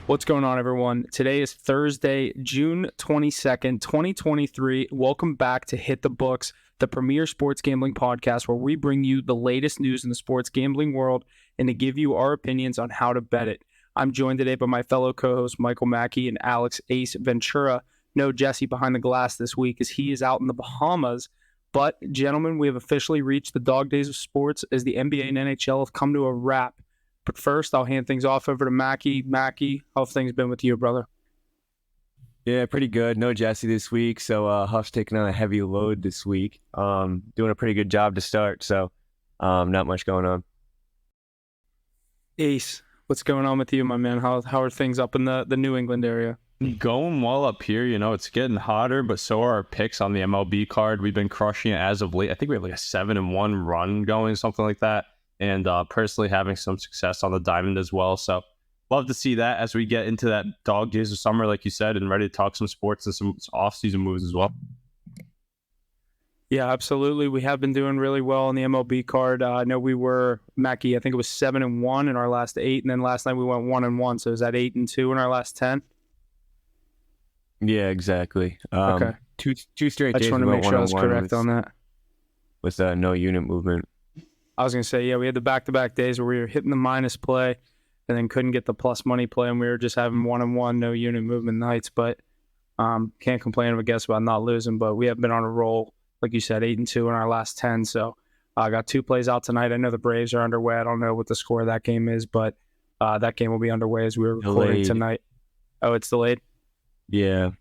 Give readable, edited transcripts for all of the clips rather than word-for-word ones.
What's going on, everyone? Today is Thursday, June 22nd, 2023. Welcome back to Hit the Books, the premier sports gambling podcast where we bring you the latest news in the sports gambling world and to give you our opinions on how to bet it. I'm joined today by my fellow co-hosts Michael Mackey and Alex Ace Ventura. No Jesse behind the glass this week as he is out in the Bahamas. But, gentlemen, we have officially reached the dog days of sports as the NBA and NHL have come to a wrap. But first, I'll hand things off over to Mackey. Mackey, how have things been with you, brother? Yeah, pretty good. No Jesse this week, so Huff's taking on a heavy load this week. Doing a pretty good job to start, so not much going on. Ace, what's going on with you, my man? How are things up in the New England area? Going well up here. It's getting hotter, but so are our picks on the MLB card. We've been crushing it as of late. I think we have like a 7-1 run going, something like that. And personally having some success on the diamond as well. So love to see that as we get into that dog days of summer, like you said, and ready to talk some sports and some off-season moves as well. Yeah, absolutely. We have been doing really well on the MLB card. I know we were, Mackey, I think it was 7-1 in our last 8, and then last night we went 1-1. So is that 8-2 in our last 10? Yeah, exactly. Okay. Two straight days. I just want to make sure I was correct on that. With no unit movement. I was going to say, yeah, we had the back-to-back days where we were hitting the minus play and then couldn't get the plus money play, and we were just having 1-1, no unit movement nights. But can't complain, I guess, about not losing. But we have been on a roll, like you said, 8-2 in our last 10. So I got 2 plays out tonight. I know the Braves are underway. I don't know what the score of that game is, but that game will be underway as we were recording tonight. Oh, it's delayed? Yeah.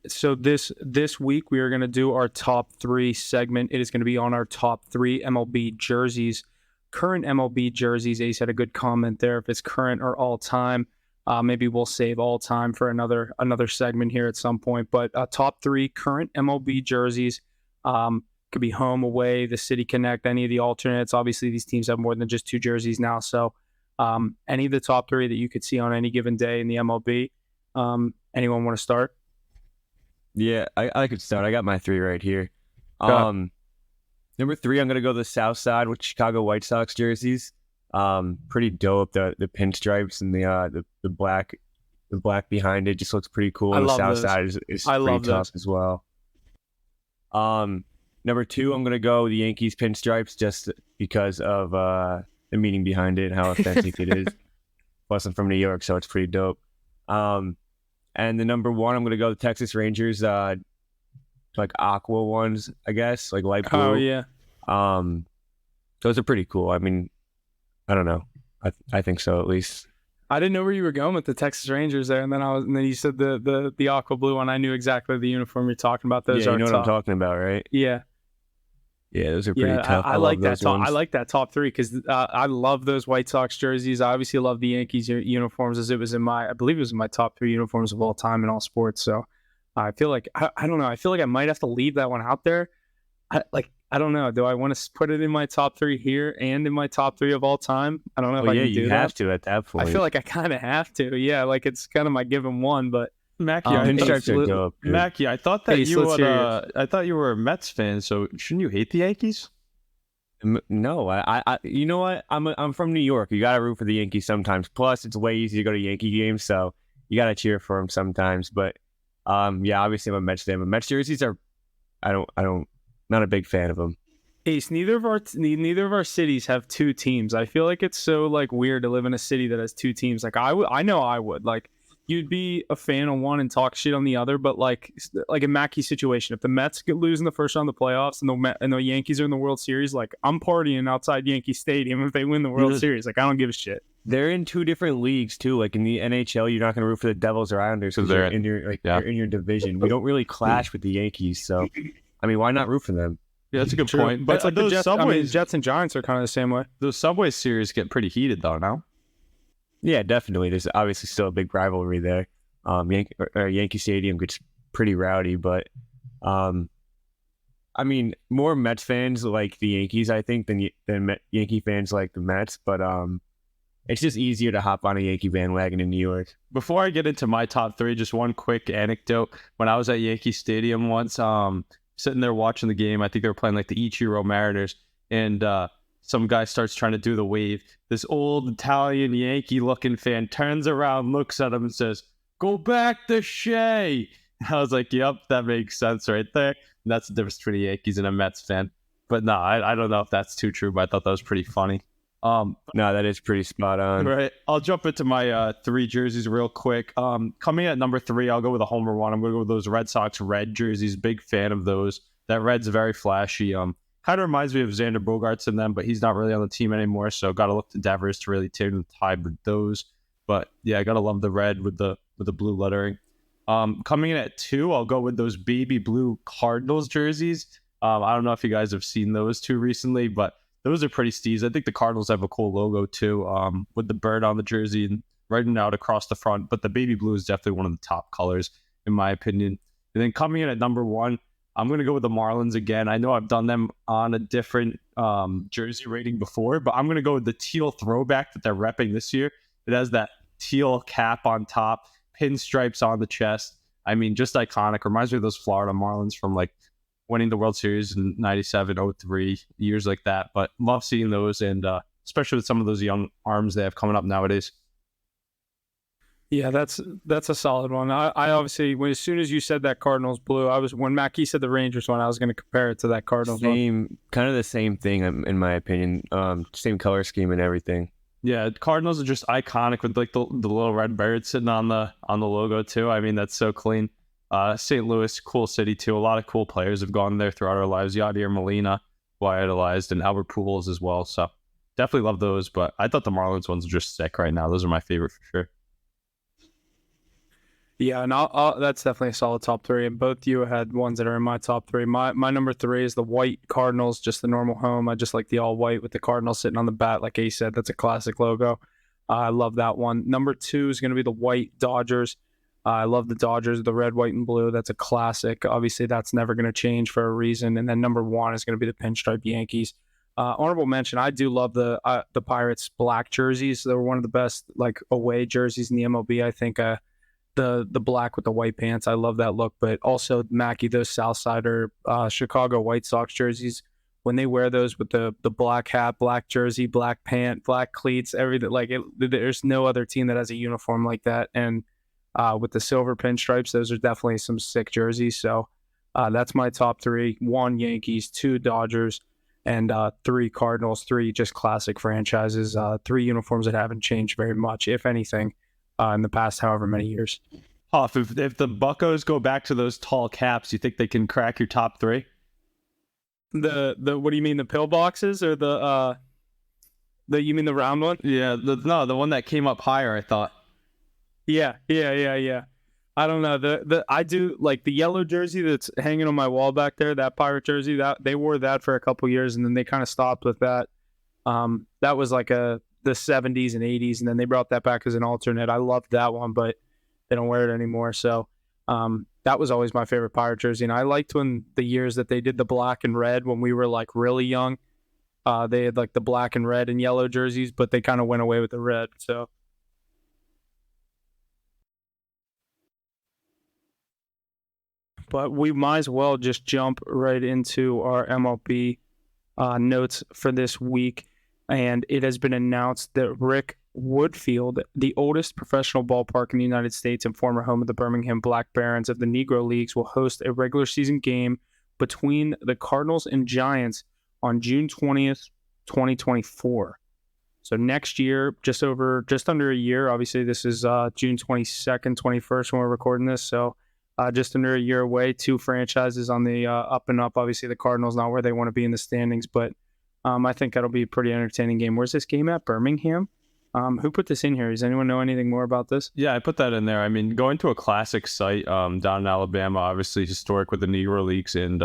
So this week we are going to do our top 3 segment. It is going to be on our top 3 MLB jerseys, current MLB jerseys. Ace had a good comment there. If it's current or all time, maybe we'll save all time for another segment here at some point. But top 3 current MLB jerseys, could be home, away, the City Connect, any of the alternates. Obviously, these teams have more than just 2 jerseys now. So any of the top 3 that you could see on any given day in the MLB. Anyone want to start? Yeah, I could start. I got my 3 right here. Number 3, I'm gonna go the South Side with Chicago White Sox jerseys. Pretty dope. The pinstripes and the black behind it just looks pretty cool. The South Side is pretty tough as well. Number 2, I'm gonna go the Yankees pinstripes just because of the meaning behind it and how authentic it is. Plus, I'm from New York, so it's pretty dope. And the number 1, I'm going to go the Texas Rangers, like aqua ones, I guess, like light blue. Oh, yeah. Those are pretty cool. I mean, I don't know. I think so, at least. I didn't know where you were going with the Texas Rangers there, and then you said the aqua blue one. I knew exactly the uniform you're talking about. Those yeah, are you know tough. what I'm talking about, right? Yeah. Yeah, those are pretty tough. I like that. I like that top 3 because I love those White Sox jerseys. I obviously love the Yankees uniforms as it was I believe it was in my top 3 uniforms of all time in all sports. So I feel like I don't know. I feel like I might have to leave that one out there. I don't know. Do I want to put it in my top 3 here and in my top 3 of all time? I don't know if I can do that. You have to at that point. I feel like I kind of have to. Yeah, like it's kind of my given one, but. Mackie, pinstripes are dope. Mackie, I thought that I thought you were a Mets fan, so shouldn't you hate the Yankees? No, I you know what? I'm from New York. You gotta root for the Yankees sometimes. Plus, it's way easier to go to Yankee games, so you gotta cheer for them sometimes. But yeah, obviously I'm a Mets fan. But Mets jerseys are, not a big fan of them. Ace, neither of our cities have 2 teams. I feel like it's so like weird to live in a city that has 2 teams. Like I know I would like. You'd be a fan on one and talk shit on the other, but like a Mackey situation, if the Mets lose in the first round of the playoffs and the Yankees are in the World Series, like I'm partying outside Yankee Stadium if they win the World Series. Like I don't give a shit. They're in 2 different leagues too. Like in the NHL, you're not going to root for the Devils or Islanders because they're in your division. We don't really clash with the Yankees, so I mean, why not root for them? Yeah, that's a good point. But like the Jets and Giants are kind of the same way. Those Subway series get pretty heated though now. Yeah, definitely. There's obviously still a big rivalry there. Yankee Stadium gets pretty rowdy, but I mean, more Mets fans like the Yankees, I think, than Yankee fans like the Mets. But it's just easier to hop on a Yankee bandwagon in New York. Before I get into my top 3, just one quick anecdote. When I was at Yankee Stadium once, sitting there watching the game, I think they were playing like the Ichiro Mariners, and some guy starts trying to do the wave. This old Italian Yankee looking fan turns around, looks at him and says, "Go back to Shea." I was like, yep, that makes sense right there. And that's the difference between a Yankees and a Mets fan. But no, I don't know if that's too true, but I thought that was pretty funny. No, that is pretty spot on. Right. I'll jump into my 3 jerseys real quick. Coming at number 3, I'll go with a homer one. I'm going to go with those Red Sox red jerseys. Big fan of those. That red's very flashy. Kind of reminds me of Xander Bogaerts in them, but he's not really on the team anymore. So got to look to Devers to really turn the tide with those. But yeah, I got to love the red with the blue lettering. Coming in at 2, I'll go with those baby blue Cardinals jerseys. I don't know if you guys have seen those 2 recently, but those are pretty steez. I think the Cardinals have a cool logo too, with the bird on the jersey and writing out across the front. But the baby blue is definitely one of the top colors, in my opinion. And then coming in at number 1, I'm going to go with the Marlins again. I know I've done them on a different jersey rating before, but I'm going to go with the teal throwback that they're repping this year. It has that teal cap on top, pinstripes on the chest. I mean, just iconic. Reminds me of those Florida Marlins from like winning the World Series in 97, 03, years like that. But love seeing those, and especially with some of those young arms they have coming up nowadays. Yeah, that's a solid one. I obviously, as soon as you said that Cardinals blue, when Mackey said the Rangers one, I was going to compare it to that Cardinals one. Kind of the same thing, in my opinion. Same color scheme and everything. Yeah, Cardinals are just iconic with like the little red bird sitting on the logo too. I mean, that's so clean. St. Louis, cool city too. A lot of cool players have gone there throughout our lives. Yadier Molina, who I idolized, and Albert Pujols as well. So definitely love those. But I thought the Marlins ones are just sick right now. Those are my favorite for sure. Yeah, and that's definitely a solid top 3. And both you had ones that are in my top 3. My number 3 is the white Cardinals, just the normal home. I just like the all white with the Cardinals sitting on the bat, like Ace said. That's a classic logo. I love that one. Number 2 is going to be the white Dodgers. I love the Dodgers, the red, white, and blue. That's a classic. Obviously, that's never going to change for a reason. And then number 1 is going to be the pinstripe Yankees. Honorable mention, I do love the Pirates black jerseys. They were one of the best like away jerseys in the MLB. I think the black with the white pants. I love that look. But also Mackey, those Southsider Chicago White Sox jerseys, when they wear those with the black hat, black jersey, black pant, black cleats, everything, like there's no other team that has a uniform like that. And with the silver pinstripes, those are definitely some sick jerseys. So that's my top 3. 1 Yankees, 2 Dodgers, and 3 Cardinals. 3 just classic franchises. 3 uniforms that haven't changed very much, if anything, in the past however many years. Huff, if the Buccos go back to those tall caps, you think they can crack your top 3? The what do you mean, the pillboxes or you mean the round one? Yeah, the one that came up higher, I thought. Yeah. I don't know. I do like the yellow jersey that's hanging on my wall back there, that Pirate jersey, that they wore that for a couple years and then they kind of stopped with that. That was like the 70s and 80s, and then they brought that back as an alternate. I loved that one, but they don't wear it anymore. So that was always my favorite Pirate jersey. And I liked when the years that they did the black and red when we were like really young. They had like the black and red and yellow jerseys, but they kind of went away with the red. So but we might as well just jump right into our MLB notes for this week. And it has been announced that Rick Woodfield, the oldest professional ballpark in the United States and former home of the Birmingham Black Barons of the Negro Leagues, will host a regular season game between the Cardinals and Giants on June 20th, 2024. So next year, just under a year. Obviously, this is June 22nd, 21st when we're recording this. So just under a year away. 2 franchises on the up and up. Obviously, the Cardinals not where they want to be in the standings, but I think that'll be a pretty entertaining game. Where's this game at? Birmingham? Who put this in here? Does anyone know anything more about this? Yeah, I put that in there. I mean, going to a classic site down in Alabama, obviously historic with the Negro Leagues and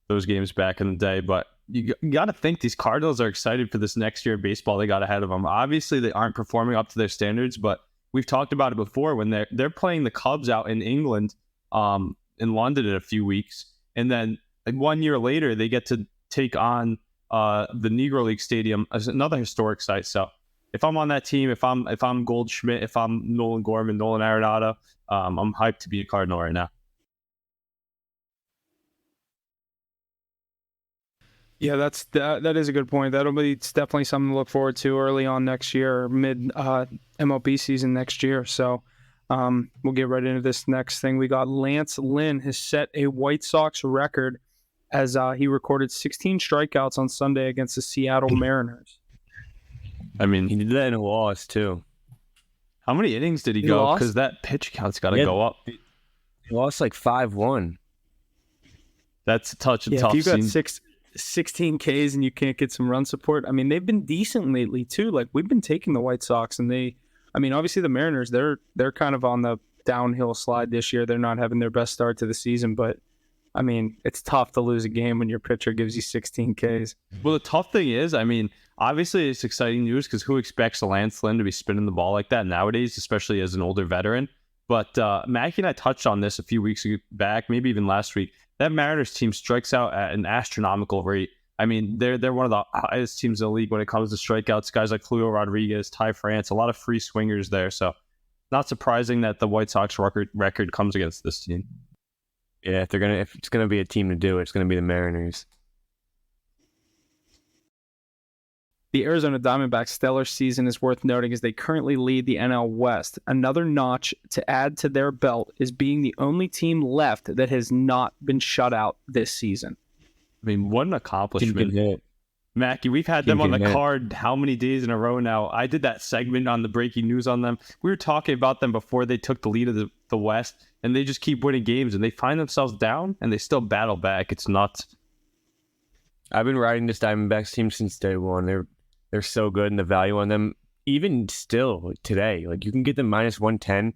those games back in the day. But you got to think these Cardinals are excited for this next year of baseball they got ahead of them. Obviously, they aren't performing up to their standards, but we've talked about it before when they're playing the Cubs out in England, in London in a few weeks. And then 1 year later, they get to take on the Negro League Stadium as another historic site. So if I'm on that team, if I'm Goldschmidt, if I'm Nolan Gorman, Nolan Arenado, I'm hyped to be a Cardinal right now. Yeah, that is a good point. It's definitely something to look forward to early on next year, or mid MLB season next year. So we'll get right into this next thing. We got Lance Lynn has set a White Sox record as he recorded 16 strikeouts on Sunday against the Seattle Mariners. I mean, He did that in a loss too. how many innings did he He go? lost? Because that pitch count's got to go up. He lost like 5-1. That's a tough If you got scene. 16 Ks and you can't get some run support, I mean, they've been decent lately too. Like we've been taking the White Sox, and obviously the Mariners, they're kind of on the downhill slide this year. They're not having their best start to the season, but I mean, it's tough to lose a game when your pitcher gives you 16 Ks. Well, the tough thing is, I mean, obviously it's exciting news because who expects Lance Lynn to be spinning the ball like that nowadays, especially as an older veteran? But Mackey and I touched on this a few weeks back, maybe even last week. That Mariners team strikes out at an astronomical rate. I mean, they're one of the highest teams in the league when it comes to strikeouts. Guys like Julio Rodriguez, Ty France, a lot of free swingers there. So not surprising that the White Sox record comes against this team. Yeah, if it's gonna be a team to do it, it's gonna be the Mariners. The Arizona Diamondbacks' stellar season is worth noting as they currently lead the NL West. Another notch to add to their belt is being the only team left that has not been shut out this season. I mean, what an accomplishment. Mackey, we've had them on the card how many days in a row now? I did that segment on the breaking news on them. We were talking about them before they took the lead of the West, and they just keep winning games, and they find themselves down, and they still battle back. It's nuts. I've been riding this Diamondbacks team since day one. They're so good, and the value on them, even still like today, like you can get them minus 110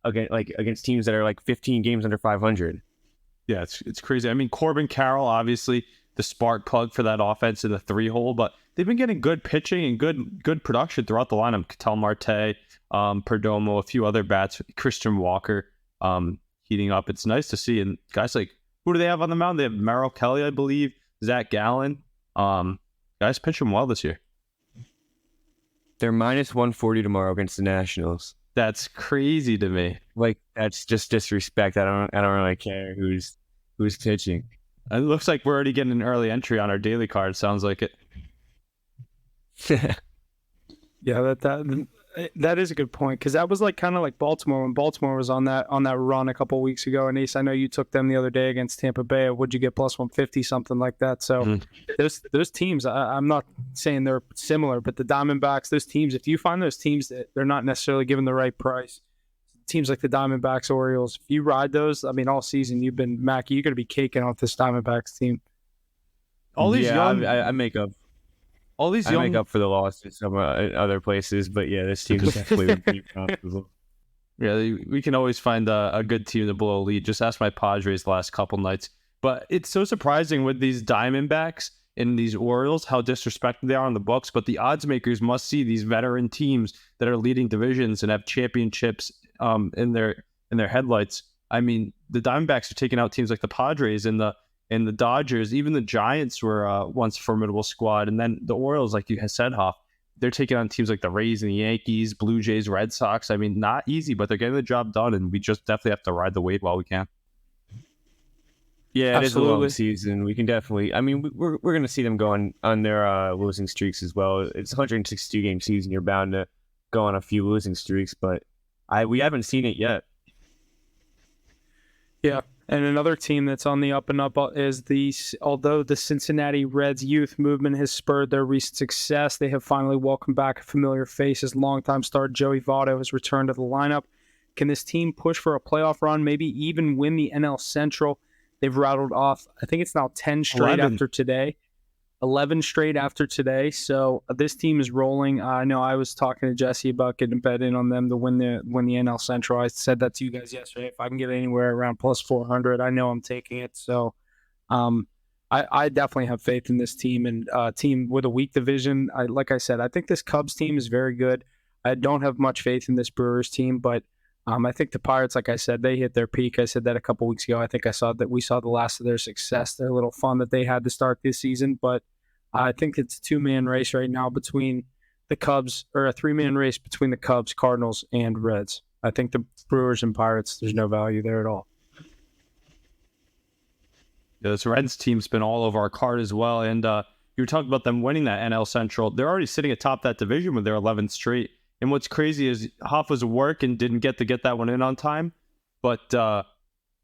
against teams that are like 15 games under 500. Yeah, it's crazy. I mean, Corbin Carroll, obviously the spark plug for that offense in the 3-hole, but they've been getting good pitching and good production throughout the lineup. Ketel Marte, Perdomo, a few other bats, Christian Walker heating up. It's nice to see. And guys like, who do they have on the mound? They have Merrill Kelly, I believe, Zach Gallen. Guys pitching well this year. They're minus 140 tomorrow against the Nationals. That's crazy to me. Like, that's just disrespect. I don't really care who's pitching. It looks like we're already getting an early entry on our daily card. Sounds like it. Yeah, that is a good point, because that was like kind of like Baltimore when Baltimore was on that run a couple of weeks ago. And Ace, I know you took them the other day against Tampa Bay. Would you get plus 150, something like that? So those teams, I'm not saying they're similar, but the Diamondbacks, those teams, if you find those teams that they're not necessarily given the right price, teams like the Diamondbacks, Orioles, if you ride those, I mean, all season you're going to be caking off this Diamondbacks team. All these young, I make up. All these I make up for the loss in some other places, but yeah, this team is definitely pretty profitable. Yeah, we can always find a good team to blow a lead. Just ask my Padres the last couple nights. But it's so surprising with these Diamondbacks and these Orioles how disrespected they are on the books. But the odds makers must see these veteran teams that are leading divisions and have championships in their headlights. I mean, the Diamondbacks are taking out teams like the Padres and the Dodgers. Even the Giants were once a formidable squad. And then the Orioles, like you had said, Hoff, they're taking on teams like the Rays and the Yankees, Blue Jays, Red Sox. I mean, not easy, but they're getting the job done, and we just definitely have to ride the wave while we can. Yeah, it is a Absolutely. long season. We can definitely. I mean, we're going to see them go on their losing streaks as well. It's a 162 game season. You're bound to go on a few losing streaks, but we haven't seen it yet. Yeah, and another team that's on the up and up is although the Cincinnati Reds youth movement has spurred their recent success, they have finally welcomed back a familiar face as longtime star Joey Votto has returned to the lineup. Can this team push for a playoff run, maybe even win the NL Central? They've rattled off, I think it's now 10 straight 11. after today. 11 straight after today. So this team is rolling. I know I was talking to Jesse about getting a bet in on them to win the NL Central. I said that to you guys yesterday. If I can get anywhere around plus 400, I know I'm taking it. So I definitely have faith in this team, and team with a weak division. Like I said, I think this Cubs team is very good. I don't have much faith in this Brewers team, but I think the Pirates, like I said, they hit their peak. I said that a couple weeks ago. I think we saw the last of their success, their little fun that they had to start this season. But I think it's a two-man race right now between the Cubs, or a three-man race between the Cubs, Cardinals, and Reds. I think the Brewers and Pirates, there's no value there at all. This Reds team's been all over our card as well. And you were talking about them winning that NL Central. They're already sitting atop that division with their 11th straight. And what's crazy is Hoff was at work and didn't get to get that one in on time. But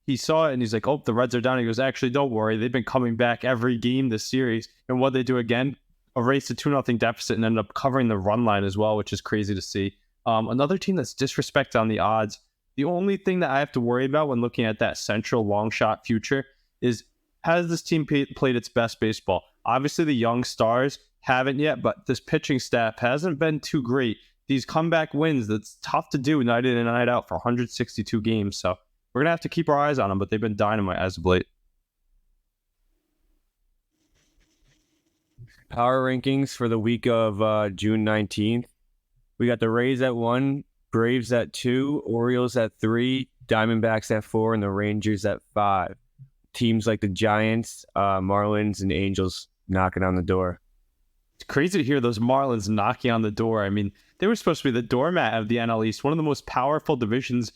he saw it and he's like, oh, the Reds are down. He goes, actually, don't worry. They've been coming back every game this series. And what they do again, erase the 2-0 deficit and ended up covering the run line as well, which is crazy to see. Another team that's disrespected on the odds. The only thing that I have to worry about when looking at that Central long shot future is, has this team played its best baseball? Obviously, the young stars haven't yet, but this pitching staff hasn't been too great. These comeback wins, that's tough to do night in and night out for 162 games. So we're going to have to keep our eyes on them, but they've been dynamite as of late. Power rankings for the week of June 19th. We got the Rays at 1, Braves at 2, Orioles at 3, Diamondbacks at 4, and the Rangers at 5. Teams like the Giants, Marlins, and Angels knocking on the door. It's crazy to hear those Marlins knocking on the door. I mean, they were supposed to be the doormat of the NL East, one of the most powerful divisions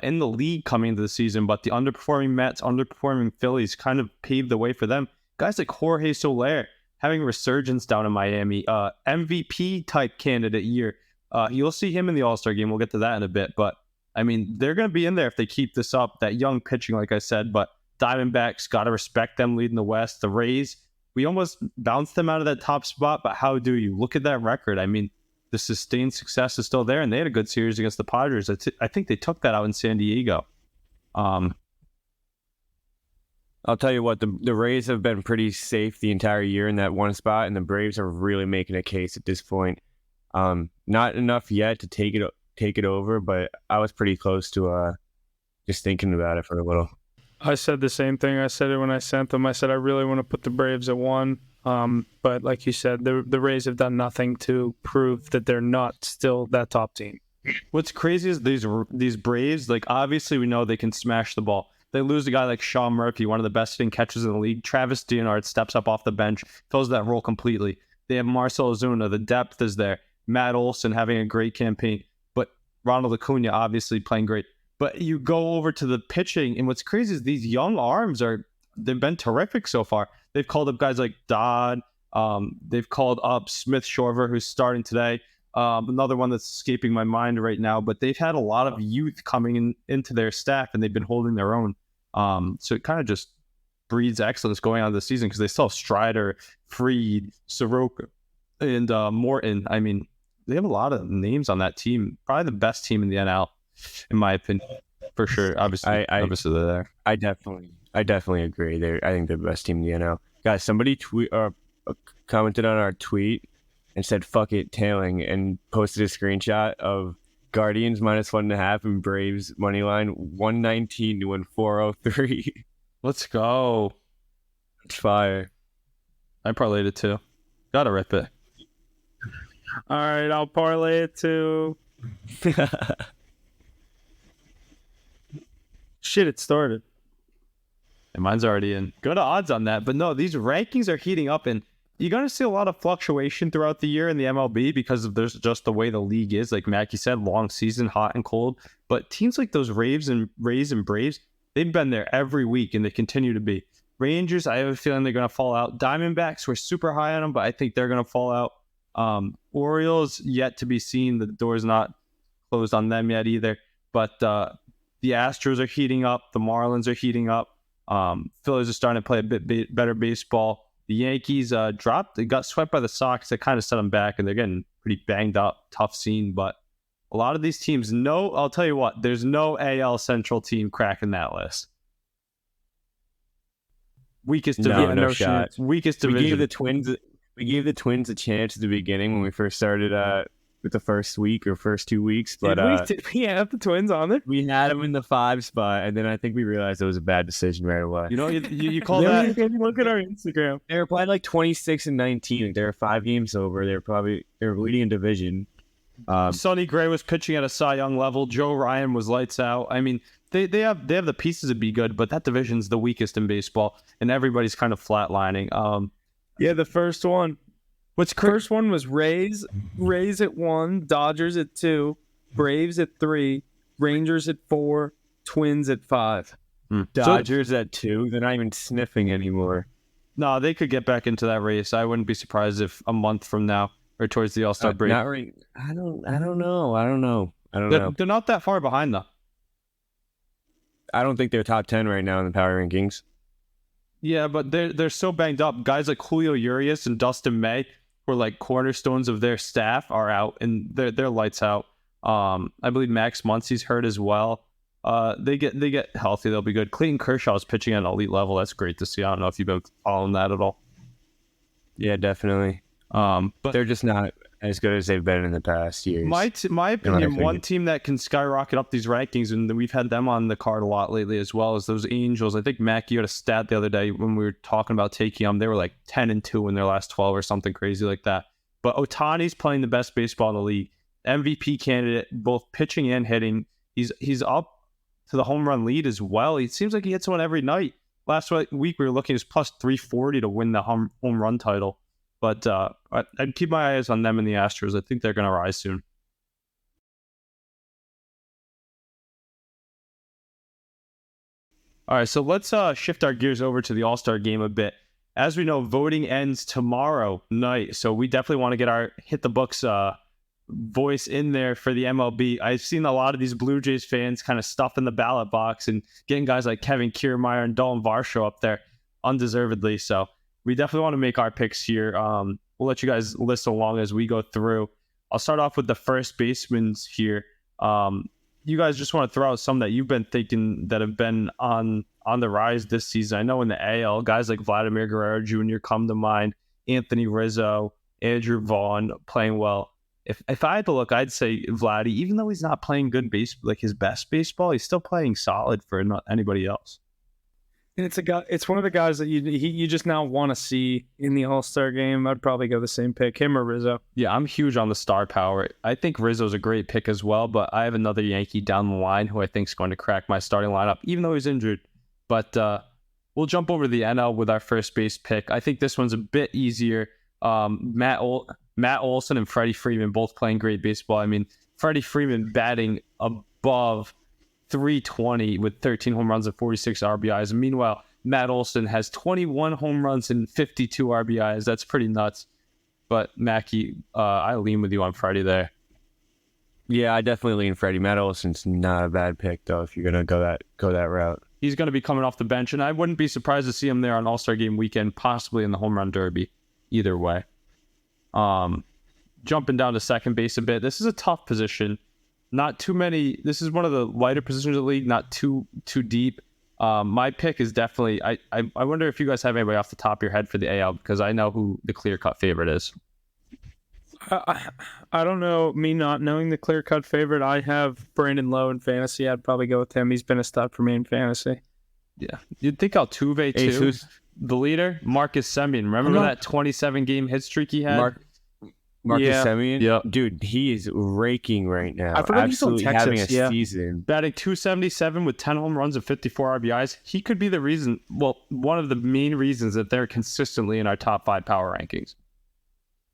in the league coming into the season, but the underperforming Mets, underperforming Phillies kind of paved the way for them. Guys like Jorge Soler having resurgence down in Miami, MVP type candidate year. You'll see him in the All-Star game. We'll get to that in a bit, but I mean, they're going to be in there if they keep this up. That young pitching, like I said, but Diamondbacks, got to respect them leading the West. The Rays, we almost bounced them out of that top spot, but how do you? Look at that record. I mean, the sustained success is still there, and they had a good series against the Padres. I think they took that out in San Diego. I'll tell you what, the Rays have been pretty safe the entire year in that one spot, and the Braves are really making a case at this point. Not enough yet to take it over, but I was pretty close to just thinking about it for a little. I said the same thing. I said it when I sent them. I said I really want to put the Braves at 1. But like you said, the Rays have done nothing to prove that they're not still that top team. What's crazy is these Braves, like, obviously we know they can smash the ball. They lose a guy like Sean Murphy, one of the best hitting catchers in the league. Travis Deonard steps up off the bench, fills that role completely. They have Marcell Ozuna. The depth is there. Matt Olson having a great campaign. But Ronald Acuna obviously playing great. But you go over to the pitching, and what's crazy is these young arms they've been terrific so far. They've called up guys like Dodd. They've called up Smith Shorver, who's starting today. Another one that's escaping my mind right now, but they've had a lot of youth coming into their staff, and they've been holding their own. So it kind of just breeds excellence going on this season, because they still have Strider, Fried, Soroka, and Morton. I mean, they have a lot of names on that team. Probably the best team in the NL, in my opinion, for sure. Obviously, obviously they're there. I definitely agree. I think they're the best team in the NL. Guys, somebody commented on our tweet and said "fuck it" tailing, and posted a screenshot of Guardians -1.5 and Braves money line 119 to win 403. Let's go. It's fire. I parlayed it too. Gotta rip it. All right, I'll parlay it too. Shit, it started. And mine's already in. Good odds on that. But no, these rankings are heating up, and you're going to see a lot of fluctuation throughout the year in the MLB because of there's just the way the league is. Like Mackey said, long season, hot and cold. But teams like those Rays and Braves, they've been there every week, and they continue to be. Rangers, I have a feeling they're going to fall out. Diamondbacks, we're super high on them, but I think they're going to fall out. Orioles, yet to be seen. The door's not closed on them yet either. But the Astros are heating up. The Marlins are heating up. Phillies are starting to play a bit better baseball. The Yankees they got swept by the Sox. That kind of set them back, and they're getting pretty banged up. Tough scene, but a lot of these teams, I'll tell you what, there's no AL Central team cracking that list. Weakest division. No shot. Weakest division. We gave the Twins a chance at the beginning when we first started with the first week or first 2 weeks, but did we have the Twins on there? We had them in the 5 spot, and then I think we realized it was a bad decision right away. You know, you call that. Look at our Instagram. They were probably like 26-19. They were 5 games over. They were leading in division. Sonny Gray was pitching at a Cy Young level. Joe Ryan was lights out. I mean, they have the pieces to be good, but that division's the weakest in baseball, and everybody's kind of flatlining. Yeah, the first one. First one was Rays at 1, Dodgers at 2, Braves at 3, Rangers at 4, Twins at 5. Dodgers at 2. They're not even sniffing anymore. No, they could get back into that race. I wouldn't be surprised if a month from now or towards the All-Star break. Not right. I don't know. They're not that far behind though. I don't think they're top 10 right now in the power rankings. Yeah, but they're so banged up. Guys like Julio Urias and Dustin May, who are like cornerstones of their staff, are out and they're lights out. I believe Max Muncy's hurt as well. They get healthy, they'll be good. Clayton Kershaw is pitching at an elite level. That's great to see. I don't know if you've been following that at all. Yeah, definitely. But they're just not as good as they've been in the past years. My opinion, one team that can skyrocket up these rankings, and we've had them on the card a lot lately as well, as those Angels. I think Mackey had a stat the other day when we were talking about taking them. They were like 10-2 in their last 12 or something crazy like that. But Ohtani's playing the best baseball in the league. MVP candidate, both pitching and hitting. He's up to the home run lead as well. It seems like he hits one every night. Last week we were looking at plus 340 to win the home run title. But I'd keep my eyes on them and the Astros. I think they're going to rise soon. All right, so let's shift our gears over to the All-Star game a bit. As we know, voting ends tomorrow night, so we definitely want to get our Hit the Books voice in there for the MLB. I've seen a lot of these Blue Jays fans kind of stuffing the ballot box and getting guys like Kevin Kiermaier and Dalton Varsho up there undeservedly, so we definitely want to make our picks here. We'll let you guys listen along as we go through. I'll start off with the first basemen here. You guys just want to throw out some that you've been thinking that have been on the rise this season. I know in the AL, guys like Vladimir Guerrero Jr. come to mind, Anthony Rizzo, Andrew Vaughn playing well. If I had to look, I'd say Vladdy, even though he's not playing good like his best baseball, he's still playing solid for not anybody else. And it's one of the guys that you just now want to see in the All-Star game. I'd probably go the same pick, him or Rizzo. Yeah, I'm huge on the star power. I think Rizzo's a great pick as well, but I have another Yankee down the line who I think is going to crack my starting lineup, even though he's injured. But we'll jump over to the NL with our first base pick. I think this one's a bit easier. Matt Olson and Freddie Freeman both playing great baseball. I mean, Freddie Freeman batting above 320 with 13 home runs and 46 RBIs. And meanwhile, Matt Olson has 21 home runs and 52 RBIs. That's pretty nuts. But Mackey, I lean with you on Freddie there. Yeah, I definitely lean Freddie. Matt Olson's not a bad pick though if you're gonna go that route. He's gonna be coming off the bench, and I wouldn't be surprised to see him there on All-Star Game weekend, possibly in the home run derby. Either way. Jumping down to second base a bit. This is a tough position. Not too many. This is one of the lighter positions of the league, not too deep. My pick is definitely. I wonder if you guys have anybody off the top of your head for the AL, because I know who the clear-cut favorite is. I don't know. Me not knowing the clear-cut favorite, I have Brandon Lowe in fantasy. I'd probably go with him. He's been a stud for me in fantasy. Yeah, you'd think Altuve too. The leader, Marcus Semien. Remember that 27-game hit streak he had? Marcus Semien? Yeah. Dude, he is raking right now. I forgot Absolutely he's on Texas, having a season. Batting .277 with 10 home runs and 54 RBIs. He could be the reason, one of the main reasons that they're consistently in our top 5 power rankings.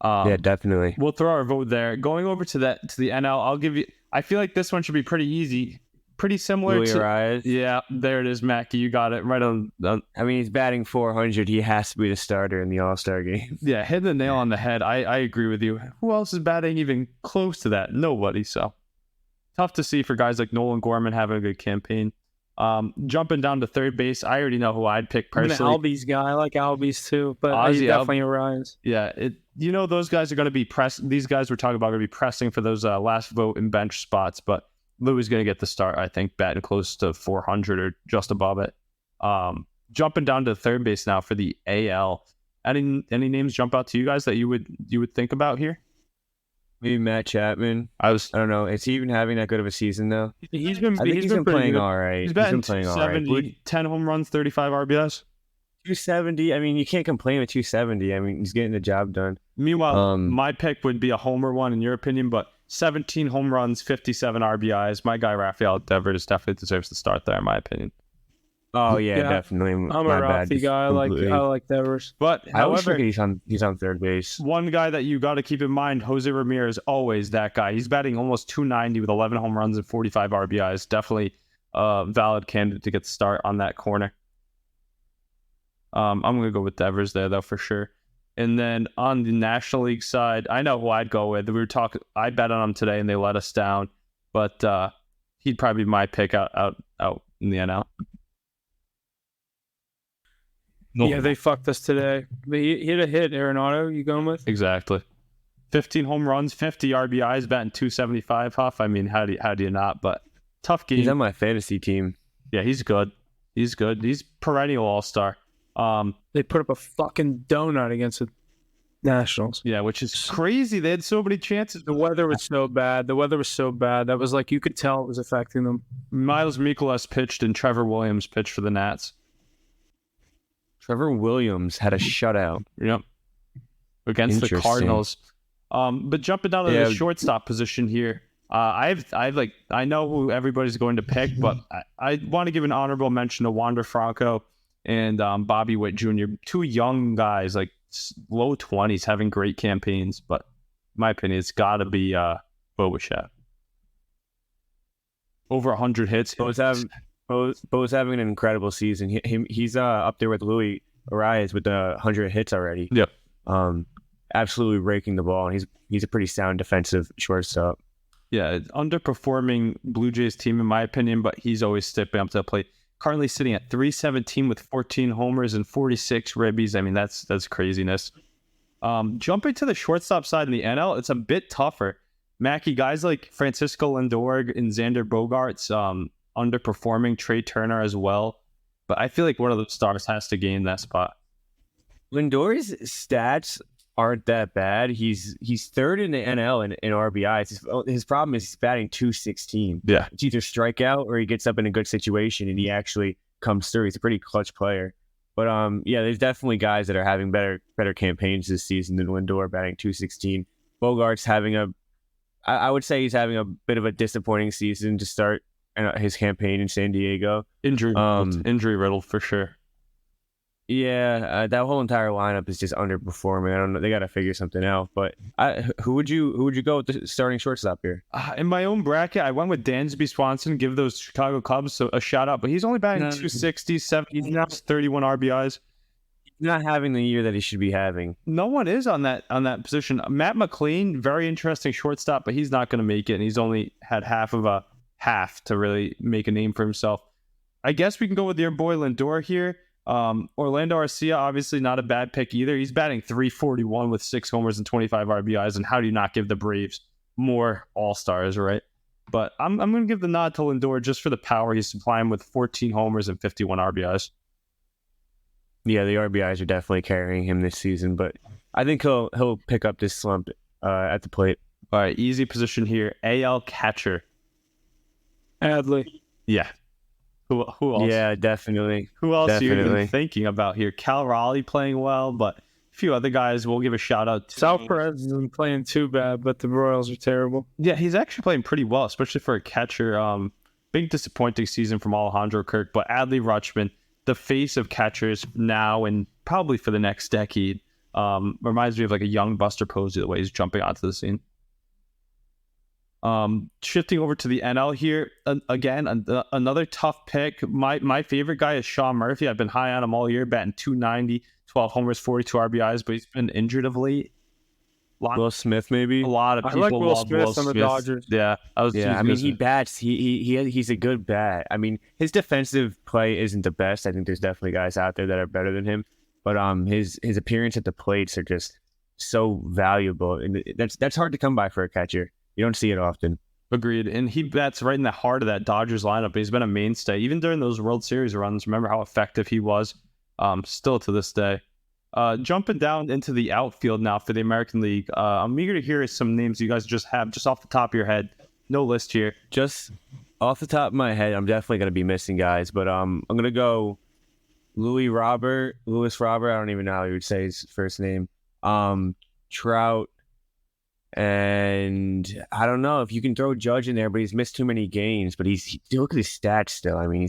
Yeah, definitely. We'll throw our vote there. Going over to the NL, I'll give you. I feel like this one should be pretty easy. Pretty similar Louis to Arias. Yeah, there it is, Mackey. You got it right on. I mean, he's batting .400. He has to be the starter in the All-Star game. Yeah, hit the nail on the head. I agree with you. Who else is batting even close to that? Nobody. So tough to see for guys like Nolan Gorman having a good campaign. Jumping down to third base, I already know who I'd pick personally. I'm an Albies guy. I like Albies too, but he's definitely Arias. Yeah, those guys are going to be these guys we're talking about are going to be pressing for those last vote and bench spots, but Louis is going to get the start, I think, batting close to 400 or just above it. Jumping down to third base now for the AL. Any names jump out to you guys that you would think about here? Maybe Matt Chapman. I don't know. Is he even having that good of a season though? He's been playing good. all right. He's been playing all right. 10 home runs, 35 RBIs. 270. I mean, you can't complain with 270. I mean, he's getting the job done. Meanwhile, my pick would be a homer one in your opinion, but 17 home runs, 57 RBIs. My guy Rafael Devers definitely deserves to start there, in my opinion. Oh yeah, definitely. I'm a Rafi guy. I like Devers. But however, he's on third base. One guy that you got to keep in mind, Jose Ramirez, always that guy. He's batting almost 290 with 11 home runs and 45 RBIs. Definitely valid candidate to get the start on that corner. I'm going to go with Devers there, though, for sure. And then on the National League side, I know who I'd go with. I bet on him today, and they let us down. But he'd probably be my pick out in the NL. No. Yeah, they fucked us today. He hit a hit, Arenado, you going with? Exactly. 15 home runs, 50 RBIs, batting 275, Huff. I mean, how do you not? But tough game. He's on my fantasy team. Yeah, he's good. He's perennial all-star. They put up a fucking donut against the Nationals. Yeah, which is crazy. They had so many chances. The weather was so bad. That was like, you could tell it was affecting them. Miles Mikolas pitched and Trevor Williams pitched for the Nats. Trevor Williams had a shutout. Yep. Against the Cardinals. But jumping down to the shortstop position here, I know who everybody's going to pick, but I want to give an honorable mention to Wander Franco and Bobby Witt Jr., two young guys, like low 20s, having great campaigns. But in my opinion, it's got to be Bo Bichette. Over 100 hits. Bo's having an incredible season. He's up there with Luis Arias with 100 hits already. Yep. Absolutely raking the ball, and he's a pretty sound defensive shortstop. Yeah, underperforming Blue Jays team in my opinion, but he's always stepping up to the plate. Currently sitting at 317 with 14 homers and 46 ribbies. I mean, that's craziness. Jumping to the shortstop side in the NL, it's a bit tougher. Mackey, guys like Francisco Lindor and Xander Bogaerts underperforming, Trey Turner as well. But I feel like one of the stars has to gain that spot. Lindor's stats aren't that bad. He's third in the NL in RBIs. His problem is he's batting .216. Yeah. It's either strikeout or he gets up in a good situation and he actually comes through. He's a pretty clutch player. But there's definitely guys that are having better campaigns this season than Lindor, batting .216. Bogart's having I would say he's having a bit of a disappointing season to start his campaign in San Diego. Injury riddled for sure. Yeah, that whole entire lineup is just underperforming. I don't know. They got to figure something out. But who would you go with the starting shortstop here? In my own bracket, I went with Dansby Swanson. Give those Chicago Cubs a shout out. But he's only batting 260, 31 RBIs. He's not having the year that he should be having. No one is on that position. Matt McLean, very interesting shortstop, but he's not going to make it. And he's only had half to really make a name for himself. I guess we can go with your boy Lindor here. Orlando Arcia, obviously not a bad pick either. He's batting .341 with 6 homers and 25 RBIs. And how do you not give the Braves more all-stars, right? But I'm going to give the nod to Lindor just for the power he's supplying with 14 homers and 51 RBIs. Yeah, the RBIs are definitely carrying him this season, but I think he'll pick up this slump at the plate. All right, easy position here. AL catcher. Adley. Yeah. Who else? Yeah, definitely. Who else are you even thinking about here? Cal Raleigh playing well, but a few other guys we'll give a shout out to. Sal Perez isn't playing too bad, but the Royals are terrible. Yeah, he's actually playing pretty well, especially for a catcher. Big disappointing season from Alejandro Kirk, but Adley Rutschman, the face of catchers now and probably for the next decade, reminds me of like a young Buster Posey the way he's jumping onto the scene. Shifting over to the NL here, again, another tough pick. My favorite guy is Sean Murphy. I've been high on him all year, batting .290, 12 homers, 42 RBIs, but he's been injured of late. Will Smith, maybe? A lot of people I like Will love Smith on the Dodgers. Yeah. I mean, he bats. He's a good bat. I mean, his defensive play isn't the best. I think there's definitely guys out there that are better than him. But his appearance at the plates are just so valuable. And that's hard to come by for a catcher. You don't see it often. Agreed. And he bats right in the heart of that Dodgers lineup. He's been a mainstay. Even during those World Series runs, remember how effective he was? Still to this day. Jumping down into the outfield now for the American League. I'm eager to hear some names you guys just have just off the top of your head. No list here. Just off the top of my head, I'm definitely going to be missing guys. But I'm going to go Louis Robert. I don't even know how you would say his first name. Trout. And I don't know if you can throw Judge in there, but he's missed too many games. But look at his stats still. I mean,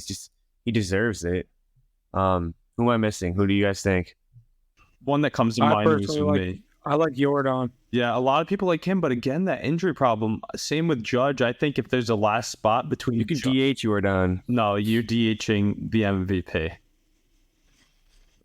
he deserves it. Who am I missing? Who do you guys think? One that comes to mind is me. I like Jordan. Yeah, a lot of people like him, but again, that injury problem. Same with Judge. I think if there's a last spot between You can DH Jordan. No, you're DHing the MVP.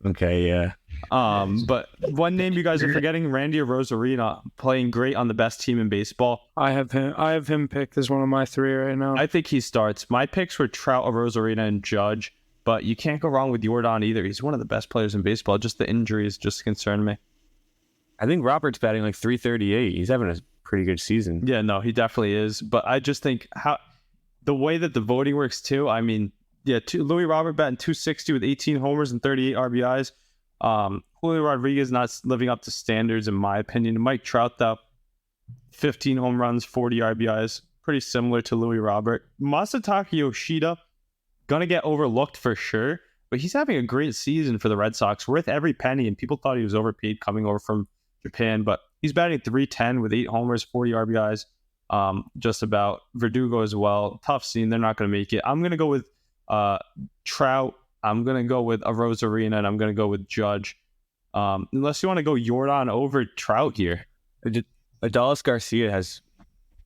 Okay, yeah. But one name you guys are forgetting, Randy Rosarina, playing great on the best team in baseball. I have him picked as one of my 3 right now. I think he starts. My picks were Trout, Rosarina, and Judge, but you can't go wrong with Jordan either. He's one of the best players in baseball. Just the injuries just concern me. I think Robert's batting like 338. He's having a pretty good season. Yeah, no, he definitely is. But I just think the way that the voting works too. I mean, yeah, Louis Robert batting 260 with 18 homers and 38 RBIs. Julio Rodriguez not living up to standards in my opinion. Mike Trout though, 15 home runs, 40 RBIs, pretty similar to Louis Robert. Masataka Yoshida gonna get overlooked for sure, but he's having a great season for the Red Sox, worth every penny. And people thought he was overpaid coming over from Japan, but he's batting 310 with 8 homers, 40 RBIs. Just about Verdugo as well. Tough scene. They're not going to make it. I'm going to go with Trout. I'm going to go with Rosarina, and I'm going to go with Judge. Unless you want to go Jordan over Trout here. Adolis Garcia has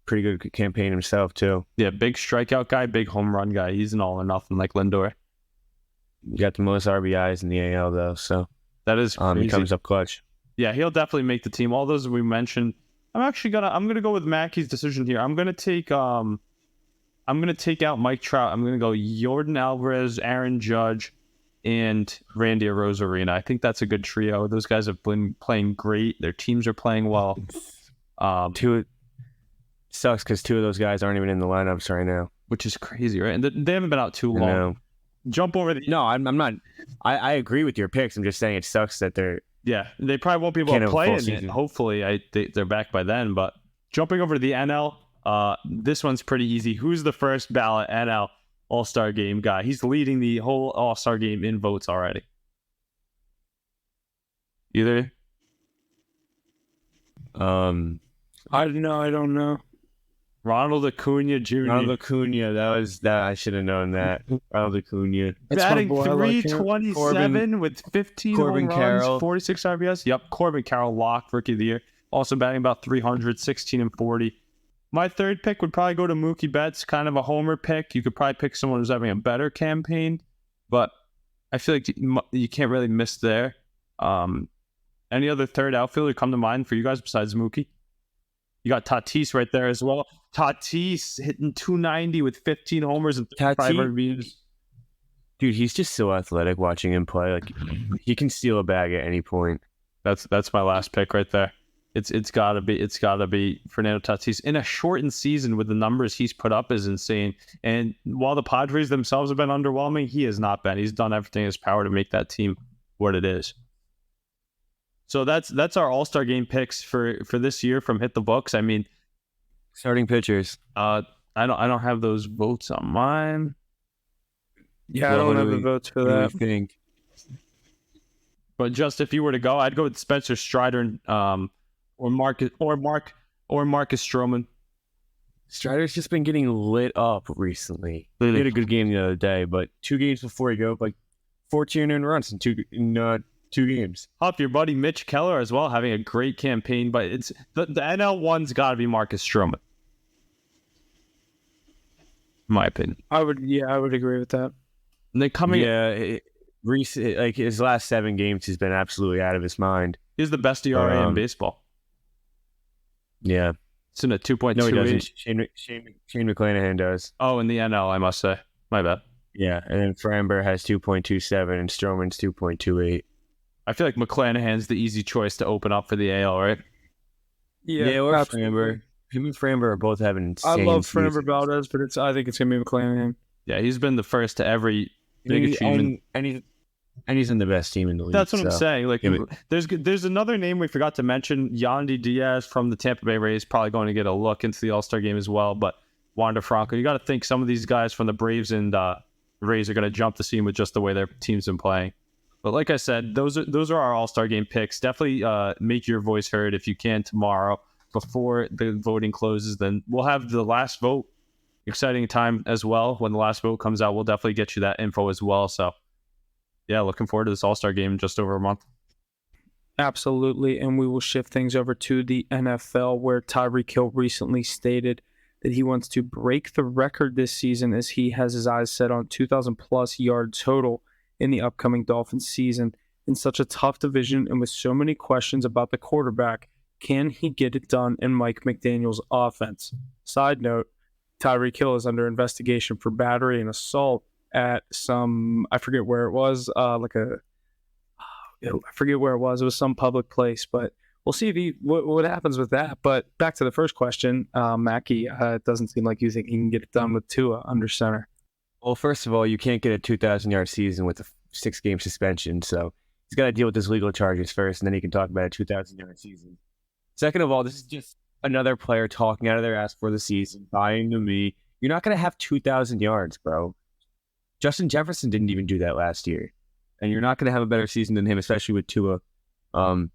pretty good campaign himself too. Yeah, big strikeout guy, big home run guy. He's an all or nothing like Lindor. Got the most RBIs in the AL though, so that is crazy. He comes up clutch. Yeah, he'll definitely make the team. All those we mentioned. I'm gonna go with Mackey's decision here. I'm gonna take out Mike Trout. I'm gonna go Jordan Alvarez, Aaron Judge, and Randy Rosarina. I think that's a good trio. Those guys have been playing great. Their teams are playing well. Sucks because 2 of those guys aren't even in the lineups right now, which is crazy, right? And they haven't been out too long. No. Jump over No, I'm not. I agree with your picks. I'm just saying it sucks that they're. Yeah, they probably won't be able to play in it. Hopefully, they're back by then. But jumping over to the NL, this one's pretty easy. Who's the first ballot NL All-Star Game guy? He's leading the whole All-Star Game in votes already. Either? I don't know. Ronald Acuna Jr. Ronald Acuna, that I should have known that. Ronald Acuna. Batting 327 with 15 Corbin home runs, Carroll. 46 RBIs. Yep, Corbin Carroll locked Rookie of the Year. Also batting about 300, 16 and 40. My third pick would probably go to Mookie Betts, kind of a homer pick. You could probably pick someone who's having a better campaign, but I feel like you can't really miss there. Any other third outfielder come to mind for you guys besides Mookie? You got Tatis right there as well. Tatis hitting 290 with 15 homers and 35 RBIs. Dude, he's just so athletic watching him play. Like he can steal a bag at any point. That's my last pick right there. It's gotta be Fernando Tatis. In a shortened season with the numbers he's put up is insane. And while the Padres themselves have been underwhelming, he has not been. He's done everything in his power to make that team what it is. So that's our All-Star Game picks for this year from Hit the Books. I mean, starting pitchers. I don't have those votes on mine. Yeah, I don't have the votes for that. Think? But just if you were to go, I'd go with Spencer Strider, or Marcus Stroman. Strider's just been getting lit up recently. He had a good game the other day, but 2 games before he go like 14 earned runs in two games. Up your buddy Mitch Keller as well, having a great campaign, but it's the NL one's got to be Marcus Stroman, in my opinion. I would agree with that. And then coming, like his last 7 games, he's been absolutely out of his mind. He's the best ERA in baseball. Yeah, it's in a 2.28. No, he doesn't. Shane McClanahan does. Oh, in the NL, I must say, my bad. Yeah, and then Framber has 2.27 and Stroman's 2.28. I feel like McClanahan's the easy choice to open up for the AL, right? Yeah, or Framber. Him and Framber are both having insane I love seasons. Framber Valdez, but I think it's gonna be McClanahan. Yeah, he's been the first to every big achievement. And he's in the best team in the league. That's what I'm saying. Like, there's another name we forgot to mention. Yandy Diaz from the Tampa Bay Rays probably going to get a look into the All-Star Game as well. But Wander Franco, you got to think some of these guys from the Braves and Rays are going to jump the scene with just the way their team's been playing. But like I said, those are our All-Star Game picks. Definitely make your voice heard if you can tomorrow before the voting closes. Then we'll have the last vote. Exciting time as well. When the last vote comes out, we'll definitely get you that info as well. So, yeah, looking forward to this All-Star Game in just over a month. Absolutely, and we will shift things over to the NFL, where Tyreek Hill recently stated that he wants to break the record this season as he has his eyes set on 2,000-plus yard total in the upcoming Dolphins season. In such a tough division and with so many questions about the quarterback, can he get it done in Mike McDaniel's offense? Side note, Tyreek Hill is under investigation for battery and assault at some, I forget where it was, I forget where it was. It was some public place, but we'll see what happens with that. But back to the first question, Mackey, it doesn't seem like you think he can get it done with Tua under center. Well, first of all, you can't get a 2,000-yard season with a 6-game suspension, so he's got to deal with his legal charges first, and then he can talk about a 2,000-yard season. Second of all, this is just another player talking out of their ass for the season, buying to me. You're not going to have 2,000 yards, bro. Justin Jefferson didn't even do that last year. And you're not going to have a better season than him, especially with Tua. And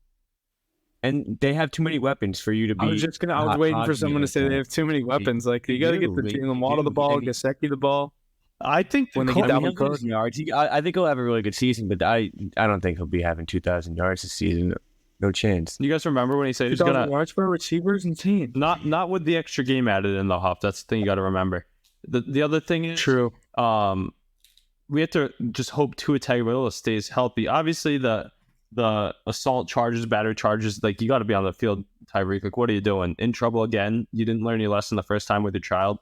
they have too many weapons for you to be. I was waiting for someone to say they have too many weapons. Like, you got to get the Jalen Waddle the ball, Gesicki the ball. I think when they get down with yards, I think he'll have a really good season, but I don't think he'll be having 2,000 yards this season. No chance. You guys remember when he said he's gonna yards for receivers and team? Not with the extra game added in the Huff. That's the thing you got to remember. The other thing is true. We have to just hope Tua Tagovailoa stays healthy. Obviously, the assault charges, battery charges, like, you got to be on the field, Tyreek. Like, what are you doing? In trouble again? You didn't learn your lesson the first time with your child.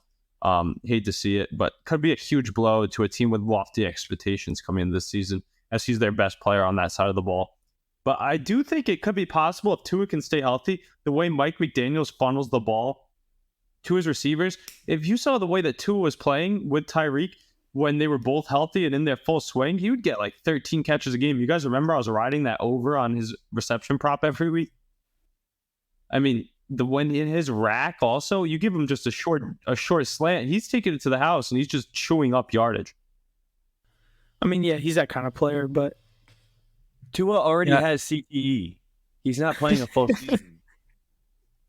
Hate to see it, but could be a huge blow to a team with lofty expectations coming in this season, as he's their best player on that side of the ball. But I do think it could be possible if Tua can stay healthy, the way Mike McDaniels funnels the ball to his receivers. If you saw the way that Tua was playing with Tyreek when they were both healthy and in their full swing, he would get like 13 catches a game. You guys remember I was riding that over on his reception prop every week? I mean, when in his rack also, you give him just a short slant, he's taking it to the house and he's just chewing up yardage. I mean, yeah, he's that kind of player, but Tua already has CTE. He's not playing a full season.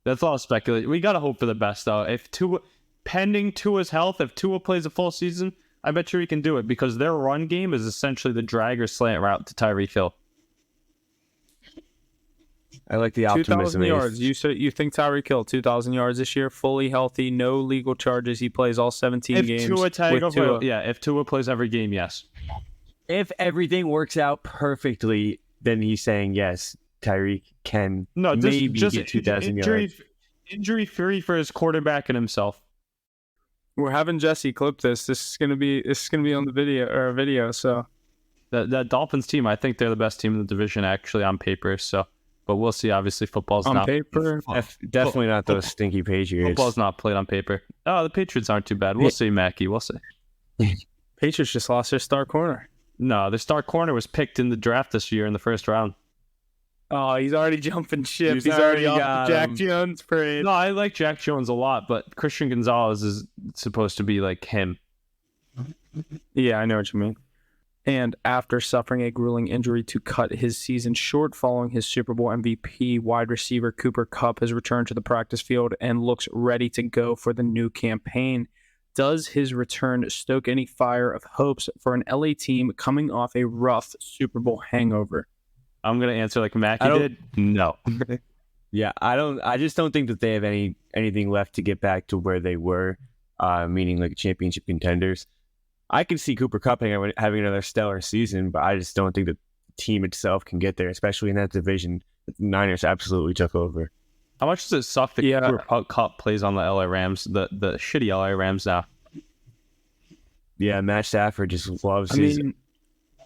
That's all speculation. We got to hope for the best, though. If Tua, pending Tua's health, if Tua plays a full season, I bet you he can do it, because their run game is essentially the drag or slant route to Tyreek Hill. I like the optimism. 2,000 yards. You think Tyreek Hill 2,000 yards this year, fully healthy, no legal charges. He plays all 17 games. If Tua plays every game, yes. If everything works out perfectly, then he's saying yes. Tyreek can maybe get 2,000 yards. Injury free for his quarterback and himself. We're having Jesse clip this. This is gonna be on the video. So that Dolphins team, I think they're the best team in the division actually on paper. So, but we'll see. Obviously, football's on not paper. Definitely not those stinky Patriots. Football's not played on paper. Oh, the Patriots aren't too bad. We'll see, Mackey. We'll see. Patriots just lost their star corner. No, their star corner was picked in the draft this year in the first round. Oh, he's already jumping ship. He's already off the Jack Jones parade. No, I like Jack Jones a lot, but Christian Gonzalez is supposed to be like him. Yeah, I know what you mean. And after suffering a grueling injury to cut his season short following his Super Bowl MVP, wide receiver Cooper Kupp has returned to the practice field and looks ready to go for the new campaign. Does his return stoke any fire of hopes for an LA team coming off a rough Super Bowl hangover? I'm going to answer like Mackey did. No. Yeah, I just don't think that they have anything left to get back to where they were, meaning like championship contenders. I can see Cooper Kupp having another stellar season, but I just don't think the team itself can get there, especially in that division. The Niners absolutely took over. How much does it suck that Cooper Kupp plays on the LA Rams, the shitty LA Rams now? Yeah, Matt Stafford just loves his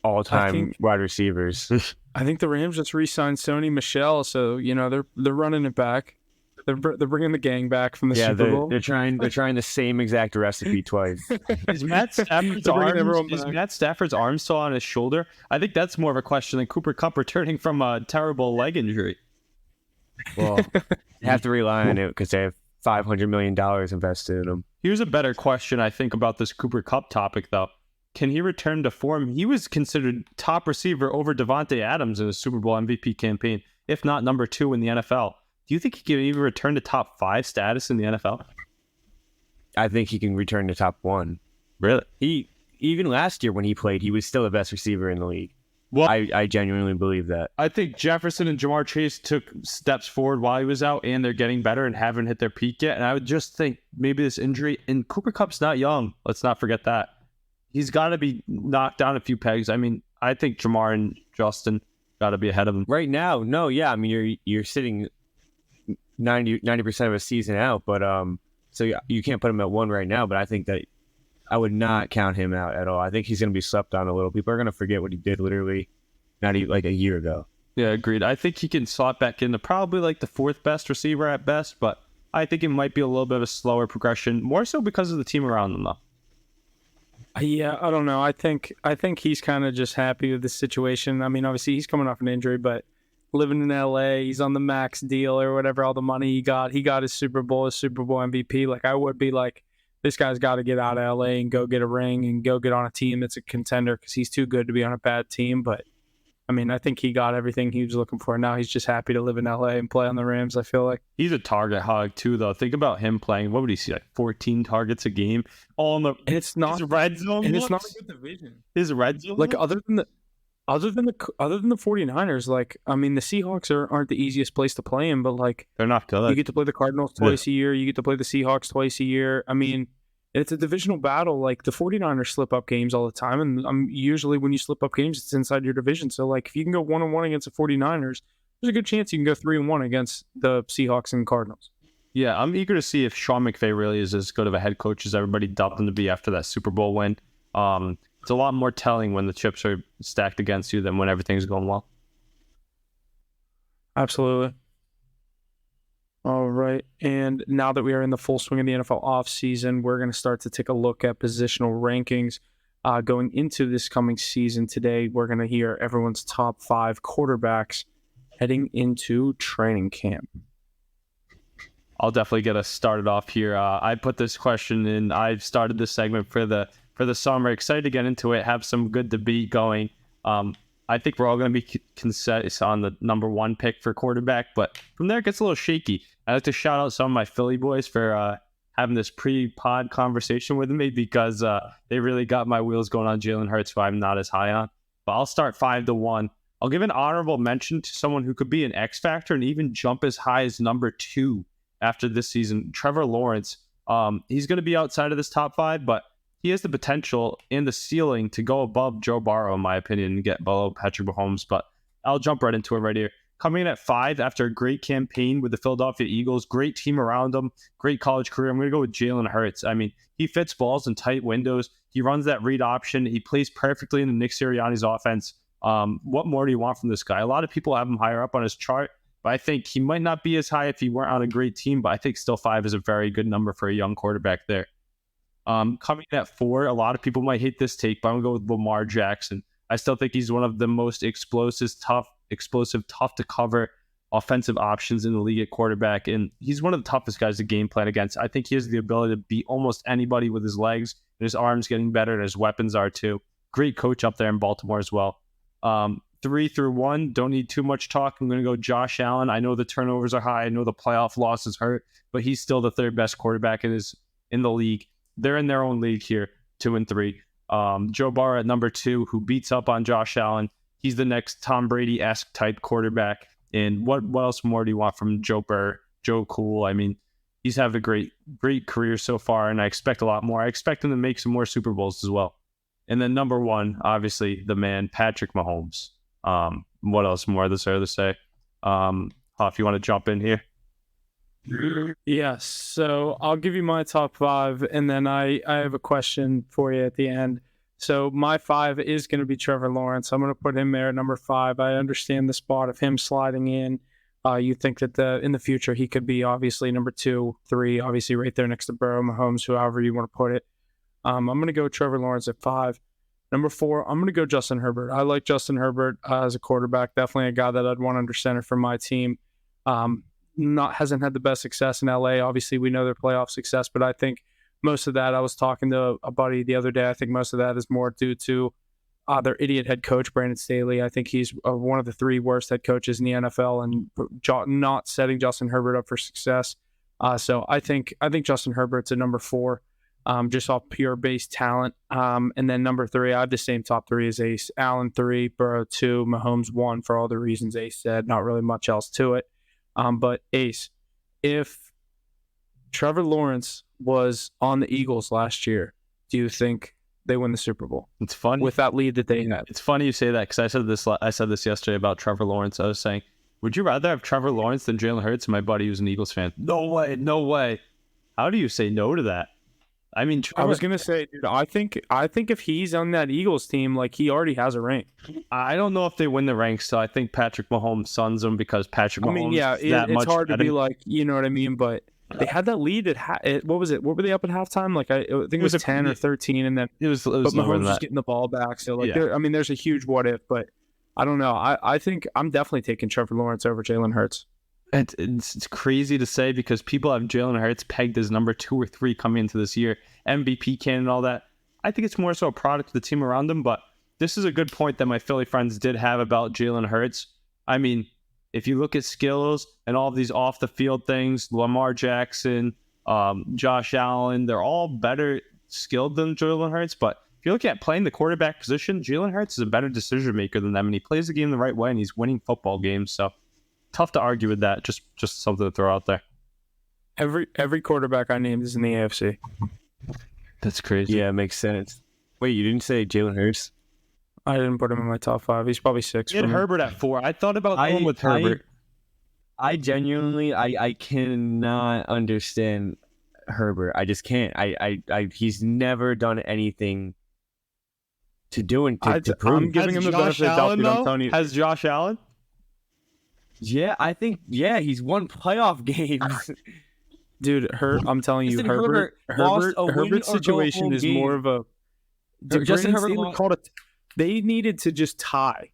all-time wide receivers. I think the Rams just re-signed Sony Michel, so they're running it back. They're bringing the gang back from the Super Bowl. They're trying the same exact recipe twice. Is Matt Stafford's arm still on his shoulder? I think that's more of a question than Cooper Kupp returning from a terrible leg injury. Well, you have to rely on it because they have $500 million invested in him. Here's a better question, I think, about this Cooper Kupp topic, though. Can he return to form? He was considered top receiver over Devontae Adams in his Super Bowl MVP campaign, if not number 2 in the NFL. Do you think he can even return to top 5 status in the NFL? I think he can return to top 1. Really? Even last year when he played, he was still the best receiver in the league. Well, I genuinely believe that. I think Jefferson and Jamar Chase took steps forward while he was out, and they're getting better and haven't hit their peak yet. And I would just think maybe this injury, and Cooper Kupp's not young. Let's not forget that. He's got to be knocked down a few pegs. I mean, I think Jamar and Justin got to be ahead of him. Right now, no, yeah. I mean, you're sitting 90% of a season out, but so you can't put him at 1 right now. But I think that I would not count him out at all. I think he's going to be slept on a little. People are going to forget what he did literally not even like a year ago. Yeah, agreed. I think he can slot back into probably like the 4th best receiver at best, but I think it might be a little bit of a slower progression, more so because of the team around him, though. Yeah, I don't know. I think he's kind of just happy with the situation. I mean, obviously he's coming off an injury, but living in LA, he's on the max deal or whatever, all the money he got his Super Bowl MVP. Like, I would be like, this guy's got to get out of LA and go get a ring and go get on a team that's a contender because he's too good to be on a bad team. But I mean, I think he got everything he was looking for. Now he's just happy to live in LA and play on the Rams, I feel like. He's a target hog too, though. Think about him playing. What would he see? Like 14 targets a game, all in the. And it's not his red zone. And looks, it's not a good division. His red zone. Like looks? other than the 49ers, like, I mean, the Seahawks aren't the easiest place to play in, but like, they're not good. You get to play the Cardinals twice a year. You get to play the Seahawks twice a year. I mean, it's a divisional battle. Like, the 49ers slip up games all the time, and usually when you slip up games, it's inside your division. So like, if you can go 1-1 against the 49ers, there's a good chance you can go 3-1 against the Seahawks and Cardinals. Yeah, I'm eager to see if Sean McVay really is as good of a head coach as everybody dubbed him to be after that Super Bowl win. It's a lot more telling when the chips are stacked against you than when everything's going well. Absolutely. All right. And now that we are in the full swing of the NFL offseason, we're going to start to take a look at positional rankings going into this coming season. Today, we're going to hear everyone's top 5 quarterbacks heading into training camp. I'll definitely get us started off here. I put this question in. I've started this segment for the summer. Excited to get into it, have some good debate going. I think we're all going to be consensus on the number 1 pick for quarterback, but from there it gets a little shaky. I'd like to shout out some of my Philly boys for having this pre-pod conversation with me because they really got my wheels going on Jalen Hurts, who I'm not as high on. But I'll start 5-1. I'll give an honorable mention to someone who could be an X factor and even jump as high as number 2 after this season, Trevor Lawrence. He's going to be outside of this top 5, but he has the potential and the ceiling to go above Joe Burrow, in my opinion, and get below Patrick Mahomes. But I'll jump right into it right here. Coming in at 5 after a great campaign with the Philadelphia Eagles, great team around him, great college career. I'm going to go with Jalen Hurts. I mean, he fits balls in tight windows. He runs that read option. He plays perfectly in the Nick Sirianni's offense. What more do you want from this guy? A lot of people have him higher up on his chart, but I think he might not be as high if he weren't on a great team, but I think still 5 is a very good number for a young quarterback there. Coming in at 4, a lot of people might hate this take, but I'm going to go with Lamar Jackson. I still think he's one of the most explosive, tough to cover offensive options in the league at quarterback, and he's one of the toughest guys to game plan against. I think he has the ability to beat almost anybody with his legs, and his arms getting better, and his weapons are too. Great coach up there in Baltimore as well. 3-1, don't need too much talk. I'm going to go Josh Allen. I know the turnovers are high. I know the playoff losses hurt, but he's still the 3rd best quarterback in the league. They're in their own league here, 2 and 3. Joe Burrow at number 2, who beats up on Josh Allen. He's the next Tom Brady-esque type quarterback. And what else more do you want from Joe Burrow? Joe Cool. I mean, he's had a great career so far, and I expect a lot more. I expect him to make some more Super Bowls as well. And then number 1, obviously, the man, Patrick Mahomes. What else more is there to say? If you want to jump in here. Yes, so I'll give you my top 5, and then I have a question for you at the end. So my 5 is going to be Trevor Lawrence. I'm going to put him there at number 5. I understand the spot of him sliding in. You think that in the future he could be obviously number 2, 3, obviously right there next to Burrow, Mahomes, however you want to put it. I'm going to go Trevor Lawrence at 5. Number 4, I'm going to go Justin Herbert. I like Justin Herbert as a quarterback. Definitely a guy that I'd want under center for my team. Hasn't had the best success in LA. Obviously, we know their playoff success, but I think most of that, I was talking to a buddy the other day, I think most of that is more due to their idiot head coach, Brandon Staley. I think he's one of the 3 worst head coaches in the NFL and not setting Justin Herbert up for success. So I think Justin Herbert's at number 4. just off pure base talent. And then number 3, I have the same top 3 as Ace. Allen 3, Burrow 2, Mahomes 1 for all the reasons Ace said. Not really much else to it. But Ace, if Trevor Lawrence was on the Eagles last year, do you think they win the Super Bowl? It's funny with that lead that they had. It's funny you say that because I said this yesterday about Trevor Lawrence. I was saying, would you rather have Trevor Lawrence than Jalen Hurts? My buddy who's an Eagles fan. No way. How do you say no to that? I mean, I was gonna say, dude, I think if he's on that Eagles team, like he already has a ring. I don't know if they win the ranks, so I think Patrick Mahomes sons them because Patrick Mahomes. I mean, yeah, it's hard to be like, you know what I mean, but they had that lead at what was it? What were they up at halftime? Like I think it was 10 or 13, and then it was but Mahomes was getting the ball back. So like, there's a huge what if, but I don't know. I think I'm definitely taking Trevor Lawrence over Jalen Hurts. It's crazy to say because people have Jalen Hurts pegged as number 2 or 3 coming into this year, MVP candidate and all that. I think it's more so a product of the team around him, but this is a good point that my Philly friends did have about Jalen Hurts. I mean, if you look at skills and all of these off the field things, Lamar Jackson, Josh Allen, they're all better skilled than Jalen Hurts, but if you look at playing the quarterback position, Jalen Hurts is a better decision maker than them, and he plays the game the right way, and he's winning football games, so tough to argue with that. Just something to throw out there. Every quarterback I named is in the AFC. That's crazy. Yeah, it makes sense. Wait, you didn't say Jalen Hurts? I didn't put him in my top 5. He's probably 6. You had Herbert at 4. I thought about going with Herbert. I genuinely, I cannot understand Herbert. I just can't. He's never done anything to do and to prove. I'm giving him the benefit of the doubt. I'm telling you. Has Josh Allen? Yeah, I think, he's won playoff games. Dude, I'm telling you, Herbert's situation is more of a... Justin Herbert called it. They needed to just tie,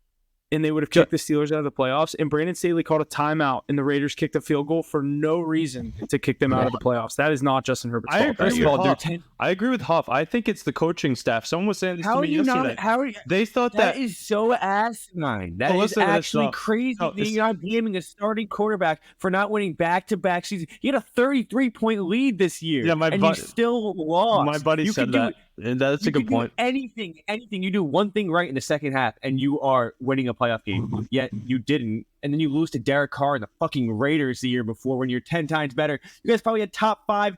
and they would have kicked the Steelers out of the playoffs. And Brandon Staley called a timeout, and the Raiders kicked a field goal for no reason to kick them out of the playoffs. That is not Justin Herbert's fault. I agree with Huff. I think it's the coaching staff. Someone was saying this to me yesterday. They thought that is so asinine. That is actually crazy. You're not blaming a starting quarterback for not winning back-to-back seasons. He had a 33-point lead this year, and you still lost. My buddy said that. And that's a good point. Anything. You do one thing right in the second half, and you are winning a playoff game. Yet you didn't, and then you lose to Derek Carr and the fucking Raiders the year before when you're 10 times better. You guys probably had top 5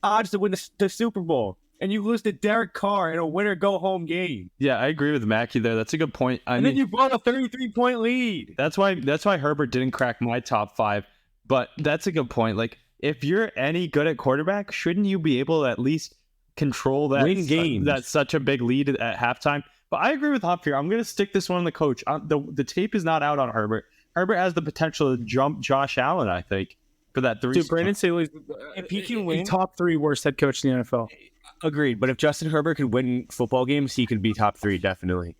odds to win the Super Bowl, and you lose to Derek Carr in a winner-go-home game. Yeah, I agree with Mackey there. That's a good point. Then you brought a 33-point lead. That's why Herbert didn't crack my top 5. But that's a good point. Like, if you're any good at quarterback, shouldn't you be able to at least control that win games? That's such a big lead at halftime. But I agree with Huff here. I'm going to stick this one on the coach. The tape is not out on Herbert. Herbert has the potential to jump Josh Allen, I think, for that 3. Dude, Brandon Staley's if he can win, top 3 worst head coach in the NFL. Agreed. But if Justin Herbert could win football games, he could be top 3 definitely.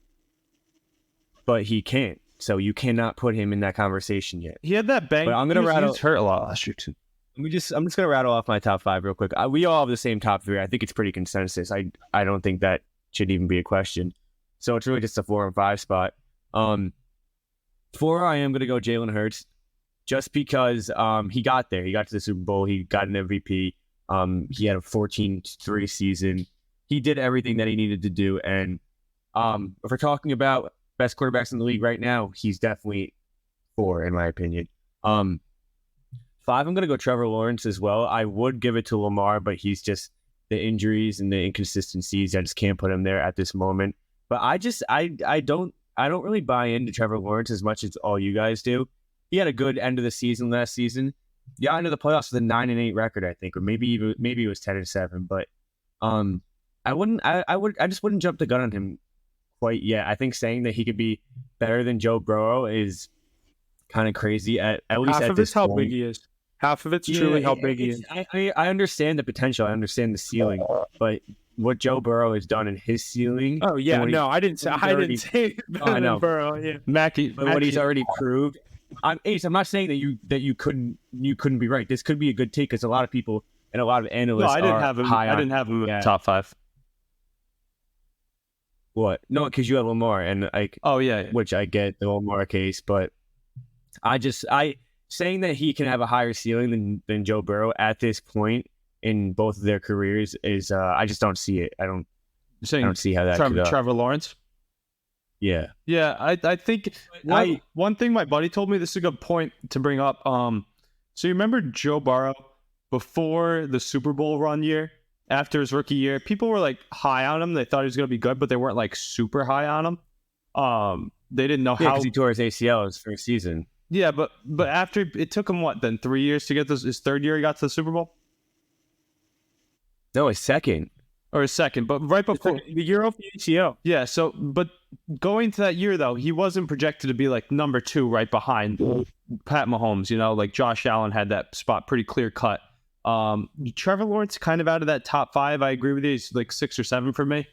But he can't. So you cannot put him in that conversation yet. He had that bang. But I'm going to rattle. He was hurt a lot last year too. I'm just going to rattle off my top 5 real quick. We all have the same top 3. I think it's pretty consensus. I don't think that should even be a question. So it's really just a 4 and 5 spot. 4, I am going to go Jalen Hurts, just because he got there. He got to the Super Bowl. He got an MVP. He had a 14-3 season. He did everything that he needed to do. And if we're talking about best quarterbacks in the league right now, he's definitely 4, in my opinion. 5, I'm going to go Trevor Lawrence as well. I would give it to Lamar, but he's just the injuries and the inconsistencies. I just can't put him there at this moment. But I don't really buy into Trevor Lawrence as much as all you guys do. He had a good end of the season last season. Yeah, into the playoffs with a 9-8 record, I think, or maybe it was 10-7. But I just wouldn't jump the gun on him quite yet. I think saying that he could be better than Joe Burrow is kind of crazy. At least half at of this it's how point. big he is. Half of it's truly how big he is. I understand the potential. I understand the ceiling, but what Joe Burrow has done in his ceiling. Oh yeah, no, I didn't say better than Burrow. Yeah, Mackey, what he's already proved. Ace, I'm not saying that you couldn't be right. This could be a good take because a lot of people and a lot of analysts. No, I didn't have him. I didn't have him in top 5. What? No, because you have Lamar and like. Oh yeah, which I get the Lamar case, but I saying that he can have a higher ceiling than Joe Burrow at this point in both of their careers is I just don't see it. I don't see how that could. Trevor Lawrence. Yeah. Yeah, I think one thing my buddy told me, this is a good point to bring up. So you remember Joe Burrow before the Super Bowl run year, after his rookie year, people were like high on him. They thought he was going to be good, but they weren't like super high on him. They didn't know how, because he tore his ACL his first season. Yeah, but after it took him 3 years to get his third year, he got to the Super Bowl. No, his second. Or his second, but right before the year of the ACL. Yeah, so but going to that year though, he wasn't projected to be like number 2 right behind Pat Mahomes. You know, like Josh Allen had that spot pretty clear cut. Trevor Lawrence kind of out of that top 5. I agree with you. He's like 6 or 7 for me.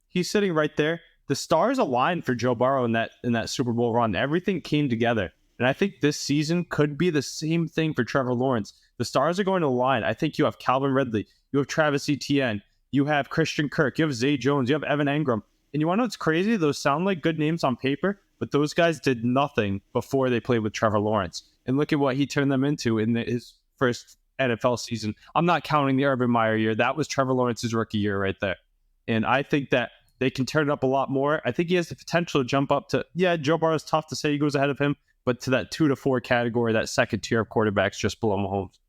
He's sitting right there. The stars aligned for Joe Burrow in that Super Bowl run. Everything came together, and I think this season could be the same thing for Trevor Lawrence. The stars are going to align. I think you have Calvin Ridley, you have Travis Etienne. You have Christian Kirk, you have Zay Jones, you have Evan Engram. And you want to know what's crazy? Those sound like good names on paper, but those guys did nothing before they played with Trevor Lawrence. And look at what he turned them into in his first NFL season. I'm not counting the Urban Meyer year. That was Trevor Lawrence's rookie year right there. And I think that they can turn it up a lot more. I think he has the potential to jump up to, Joe Burrow is tough to say he goes ahead of him, but to that 2 to 4 category, that second tier of quarterbacks just below Mahomes.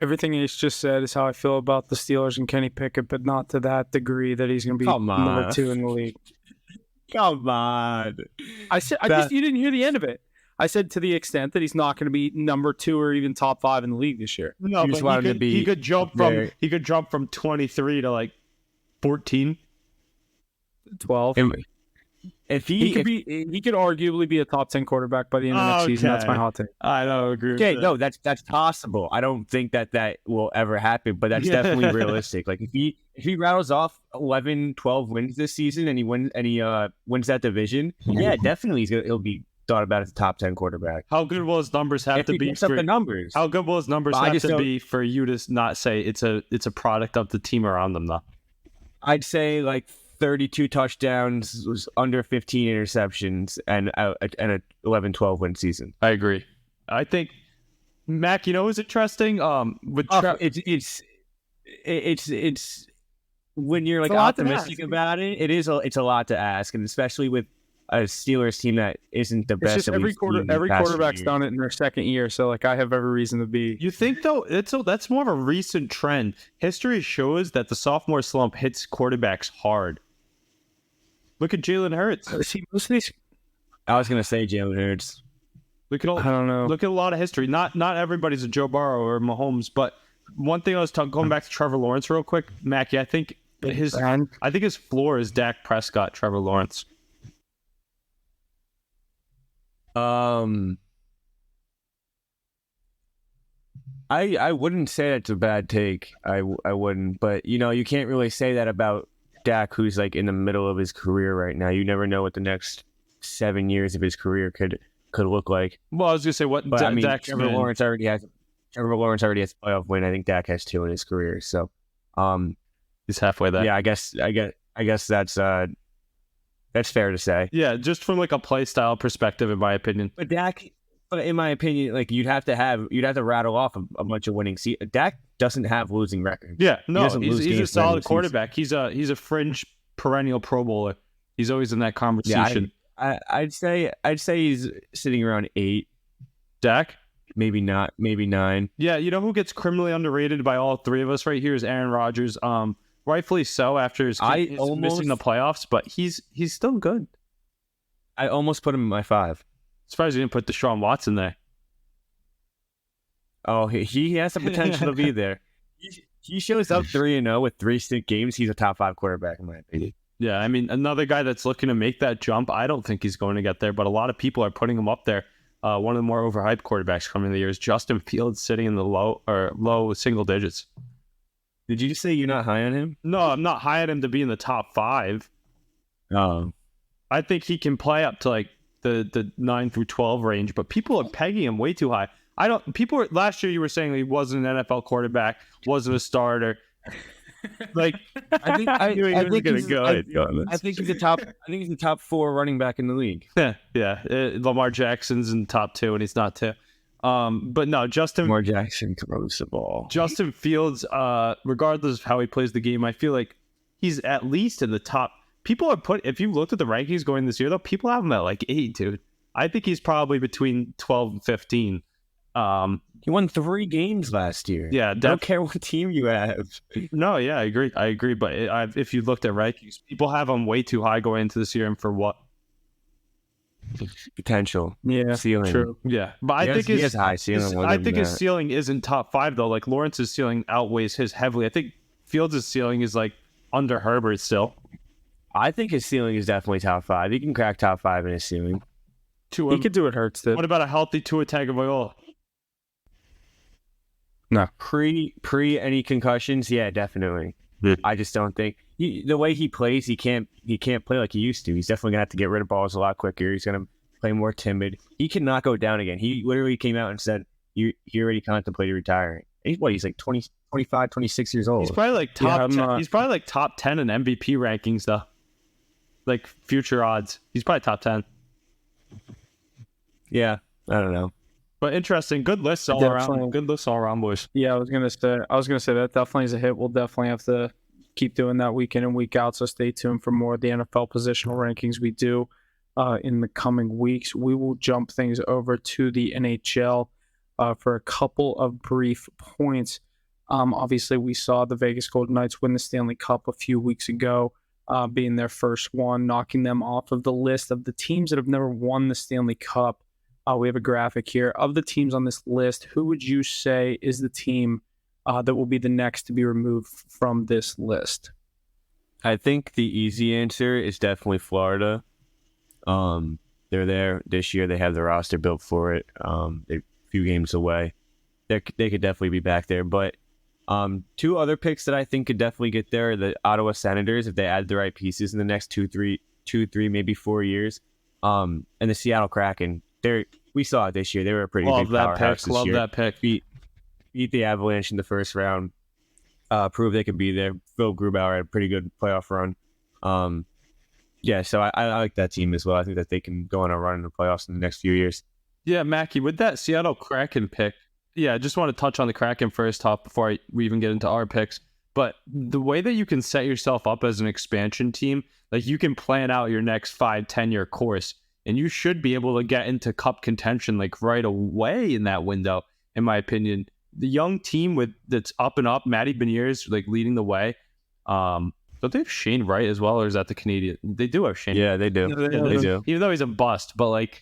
Everything he's just said is how I feel about the Steelers and Kenny Pickett, but not to that degree that he's going to be number 2 in the league. Come on. You didn't hear the end of it. I said to the extent that he's not going to be number 2 or even top 5 in the league this year. No, but he could jump from 23 to like 14, 12. If he could arguably be a top 10 quarterback by the end of next season. That's my hot take. I don't agree. Okay, no, that's possible. I don't think that will ever happen, but that's definitely realistic. Like if he rattles off 11, 12 wins this season and he wins that division, yeah, definitely he'll be thought about as a top 10 quarterback. How good will his numbers have to be? The numbers. How good will his numbers have to be for you to not say it's a product of the team around them though? I'd say like 32 touchdowns, was under 15 interceptions, and a 11-12 win season. I agree. I think Mac, you know, what's interesting? It's when you're like optimistic about it. It's a lot to ask, and especially with a Steelers team that isn't the best. It's just every quarterback's done it in their second year, so like I have every reason to be. You think though that's more of a recent trend. History shows that the sophomore slump hits quarterbacks hard. Look at Jalen Hurts. I was gonna say Jalen Hurts. I don't know. Look at a lot of history. Not everybody's a Joe Burrow or Mahomes, but one thing I was going back to Trevor Lawrence real quick, Mackey. I think his floor is Dak Prescott, Trevor Lawrence. I wouldn't say that's a bad take. I wouldn't, but you can't really say that about Dak, who's like in the middle of his career right now. You never know what the next 7 years of his career could look like. Well, I was gonna say Trevor Lawrence already has a playoff win. I think Dak has 2 in his career, so he's halfway there. Yeah, I guess that's fair to say. Yeah, just from like a play style perspective, in my opinion. But in my opinion, like you'd have to rattle off a bunch of winning seasons. Dak doesn't have losing records. Yeah, no, he's a solid quarterback. He's a fringe perennial Pro Bowler. He's always in that conversation. Yeah, I'd say he's sitting around 8. Dak? Maybe 9. Yeah, you know who gets criminally underrated by all 3 of us right here is Aaron Rodgers. Rightfully so after his missing the playoffs, but he's still good. I almost put him in my 5. Surprised you didn't put Deshaun Watson there. Oh, he has the potential to be there. He shows up 3-0 with 3 straight games. He's a top 5 quarterback in my opinion. Yeah, I mean, another guy that's looking to make that jump, I don't think he's going to get there, but a lot of people are putting him up there. One of the more overhyped quarterbacks coming in the year is Justin Fields, sitting in the low single digits. Did you just say you're not high on him? No, I'm not high on him to be in the top 5. Oh. I think he can play up to like the 9 through 12 range, but people are pegging him way too high. Last year you were saying he wasn't an NFL quarterback, wasn't a starter. Like I think he's the top 4 running back in the league. Yeah. Lamar Jackson's in the top 2 and he's not 2. But no, Lamar Jackson throws the ball. Justin Fields, regardless of how he plays the game, I feel like he's at least in the top. People are if you looked at the rankings going this year, though, people have him at like 8, dude. I think he's probably between 12 and 15. He won 3 games last year. Yeah, I don't care what team you have. No, yeah, I agree. But if you looked at rankings, people have him way too high going into this year, and for what? Potential. Yeah, ceiling. true. Yeah, but I think he has high ceiling. I think his ceiling isn't top 5 though. Like Lawrence's ceiling outweighs his heavily. I think Fields' ceiling is like under Herbert still. I think his ceiling is definitely top 5. He can crack top 5 in his ceiling. He could do what Hurts did. What about a healthy Tua Tagovailoa? No. Pre any concussions, yeah, definitely. I just don't think the way he plays, he can't play like he used to. He's definitely gonna have to get rid of balls a lot quicker. He's gonna play more timid. He cannot go down again. He literally came out and said he already contemplated retiring. He's like 20, 25, 26 years old. He's probably like he's probably like top 10 in MVP rankings though. Like future odds. He's probably top 10. Yeah, I don't know. But interesting, good lists all around. Good lists all around, boys. Yeah, I was gonna say that definitely is a hit. We'll definitely have to keep doing that week in and week out. So stay tuned for more of the NFL positional rankings we do in the coming weeks. We will jump things over to the NHL for a couple of brief points. Obviously, we saw the Vegas Golden Knights win the Stanley Cup a few weeks ago, being their first one, knocking them off of the list of the teams that have never won the Stanley Cup. We have a graphic here of the teams on this list. Who would you say is the team that will be the next to be removed from this list? I think the easy answer is definitely Florida. They're there this year. They have the roster built for it. They're a few games away. They could definitely be back there. But 2 other picks that I think could definitely get there are the Ottawa Senators if they add the right pieces in the next 2, 3, maybe 4 years. And the Seattle Kraken. We saw it this year. They were a pretty big powerhouse this year. Love that pick. Beat the Avalanche in the first round. Proved they could be there. Phil Grubauer had a pretty good playoff run. So I like that team as well. I think that they can go on a run in the playoffs in the next few years. Yeah, Mackey, with that Seattle Kraken pick, I just want to touch on the Kraken first off before we even get into our picks. But the way that you can set yourself up as an expansion team, like you can plan out your next 5-10 year course. And you should be able to get into cup contention like right away in that window, in my opinion. The young team that's up and up, Matty Beniers like leading the way. Don't they have Shane Wright as well, or is that the Canadian? They do have Shane. Yeah, they do. They do. Even though he's a bust, but like,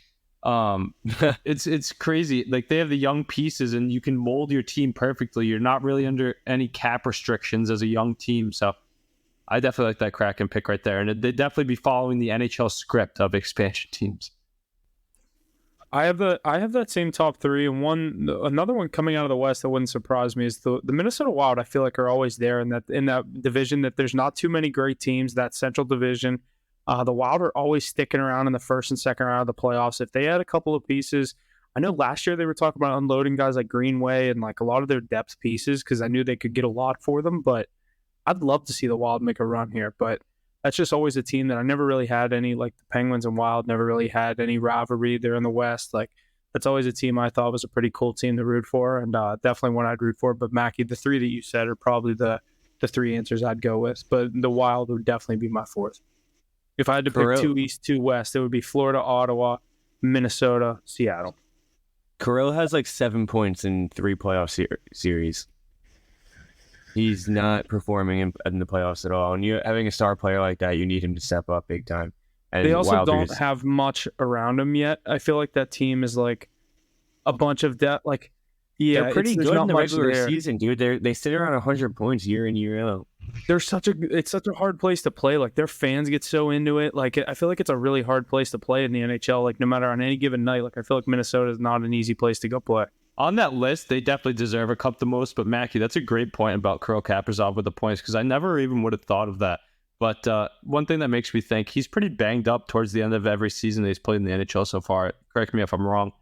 it's crazy. Like they have the young pieces, and you can mold your team perfectly. You're not really under any cap restrictions as a young team, so. I definitely like that Kraken pick right there, and they'd definitely be following the NHL script of expansion teams. I have that same top 3, and another one coming out of the West that wouldn't surprise me is the Minnesota Wild. I feel like are always there in that division. That there's not too many great teams. That Central Division, the Wild are always sticking around in the first and second round of the playoffs. If they had a couple of pieces, I know last year they were talking about unloading guys like Greenway and like a lot of their depth pieces because I knew they could get a lot for them, but. I'd love to see the Wild make a run here, but that's just always a team that I never really had any, like the Penguins and Wild never really had any rivalry there in the West. Like that's always a team I thought was a pretty cool team to root for, and definitely one I'd root for. But Mackey, the 3 that you said are probably the 3 answers I'd go with, but the Wild would definitely be my 4th. If I had to pick 2 East, 2 West, it would be Florida, Ottawa, Minnesota, Seattle. Kirill has like 7 points in 3 playoff series. He's not performing in the playoffs at all. And you having a star player like that, you need him to step up big time. And they also don't have much around him yet. I feel like that team is like a bunch of depth. Like, yeah, they're pretty good in the regular season, dude. They sit around 100 points year in, year out. It's such a hard place to play. Like their fans get so into it. Like I feel like it's a really hard place to play in the NHL. Like no matter on any given night. Like I feel like Minnesota is not an easy place to go play. On that list, they definitely deserve a cup the most. But Mackey, that's a great point about Kirill Kaprizov with the points because I never even would have thought of that. But one thing that makes me think he's pretty banged up towards the end of every season that he's played in the NHL so far. Correct me if I'm wrong.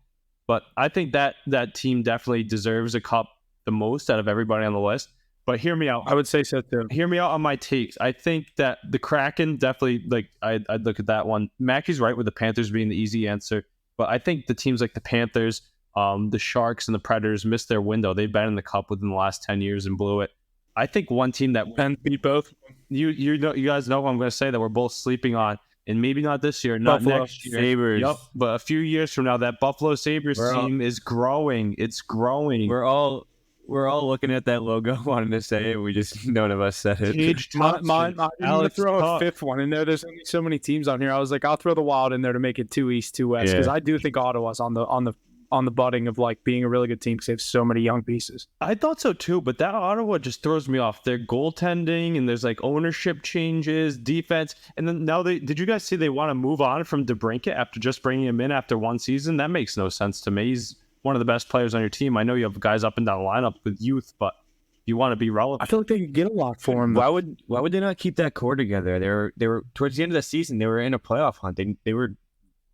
But I think that team definitely deserves a cup the most out of everybody on the list. But hear me out. I would say so too. Hear me out on my takes. I think that the Kraken definitely, like, I'd look at that one. Mackey's right with the Panthers being the easy answer. But I think the teams like the Panthers, The Sharks and the Predators missed their window. They've been in the cup within the last 10 years and blew it. I think one team that beat both. You guys know what I'm going to say that we're both sleeping on, and maybe not this year, not Buffalo next year. Sabres. Yep, but a few years from now, that Buffalo Sabres team is growing. It's growing. We're all looking at that logo, wanting to say it. We just none of us said it. Tage Thompson, I didn't even throw a fifth one in there. There's only so many teams on here. I was like, I'll throw the Wild in there to make it 2 East, 2 West, because I do think Ottawa's on the budding of like being a really good team because they have so many young pieces. I thought so too, but that Ottawa just throws me off. Their goaltending and there's like ownership changes, defense, and then now did you guys see they want to move on from DeBrincat after just bringing him in after one season? That makes no sense to me. He's one of the best players on your team. I know you have guys up and down the lineup with youth, but you want to be relevant. I feel like they can get a lot for him. Why would they not keep that core together? They were towards the end of the season. They were in a playoff hunt. They were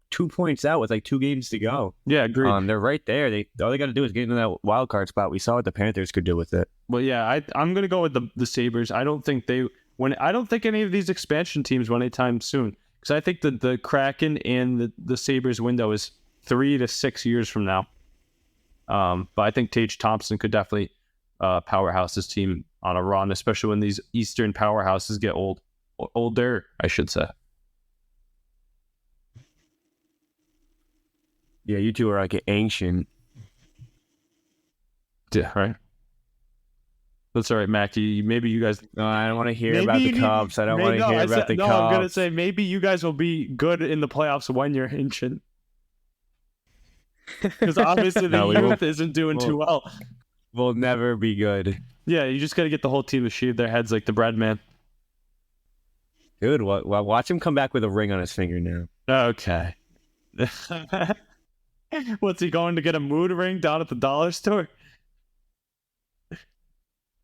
2 points out with like 2 games to go. Yeah, agreed. They're right there. All they got to do is get into that wild card spot. We saw what the Panthers could do with it. Well, yeah, I'm gonna go with the Sabres. I don't think any of these expansion teams win anytime soon, because I think that the Kraken and the Sabres window is 3 to 6 years from now. But I think Tage Thompson could definitely powerhouse this team on a run, especially when these Eastern powerhouses get older, I should say. Yeah, you two are like ancient. Yeah, right. That's all right, Mackey. Maybe you guys. No, I don't want to hear about the Cubs. I don't want to hear about the Cubs. I'm gonna say maybe you guys will be good in the playoffs when you're ancient. Because obviously the youth isn't doing too well. We'll never be good. Yeah, you just got to get the whole team to shave their heads like the bread man. Dude, watch him come back with a ring on his finger now. Okay. What's he going to get a mood ring down at the dollar store?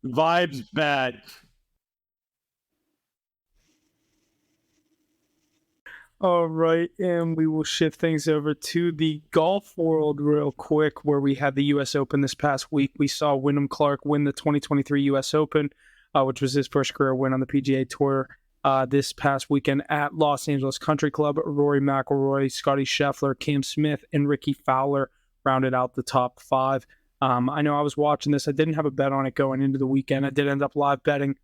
Vibes bad. All right, and we will shift things over to the golf world real quick, where we had the U.S. Open this past week. We saw Wyndham Clark win the 2023 U.S. Open, which was his first career win on the PGA Tour this past weekend at Los Angeles Country Club. Rory McIlroy, Scotty Scheffler, Cam Smith, and Ricky Fowler rounded out the top 5. I know I was watching this. I didn't have a bet on it going into the weekend. I did end up live betting.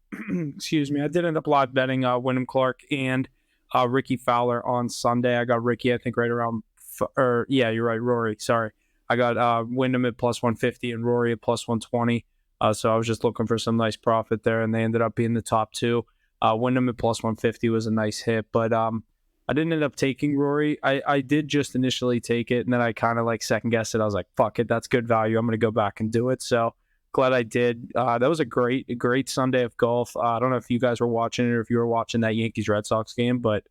Excuse me. I did end up live betting Wyndham Clark and Ricky Fowler on Sunday. I got Ricky, I think, right around, you're right, Rory. Sorry. I got Wyndham at plus 150 and Rory at plus 120. So I was just looking for some nice profit there, and they ended up being the top 2. Wyndham at plus 150 was a nice hit, but I didn't end up taking Rory. I did just initially take it, and then I kind of like second guessed it. I was like, fuck it, that's good value. I'm going to go back and do it. So glad I did. That was a great Sunday of golf. I don't know if you guys were watching it or if you were watching that Yankees-Red Sox game, but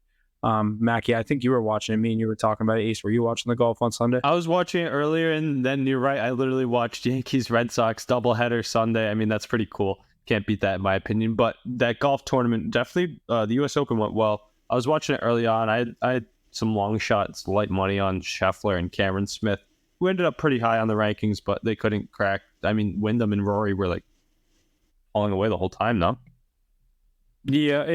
Mackey, I think you were watching it. Me and you were talking about it. Ace, were you watching the golf on Sunday? I was watching it earlier, and then you're right. I literally watched Yankees-Red Sox doubleheader Sunday. I mean, that's pretty cool. Can't beat that in my opinion. But that golf tournament, definitely the U.S. Open went well. I was watching it early on. I had some long shots, light money on Scheffler and Cameron Smith, who ended up pretty high on the rankings, but they couldn't crack. I mean, Wyndham and Rory were like falling away the whole time, no? Yeah,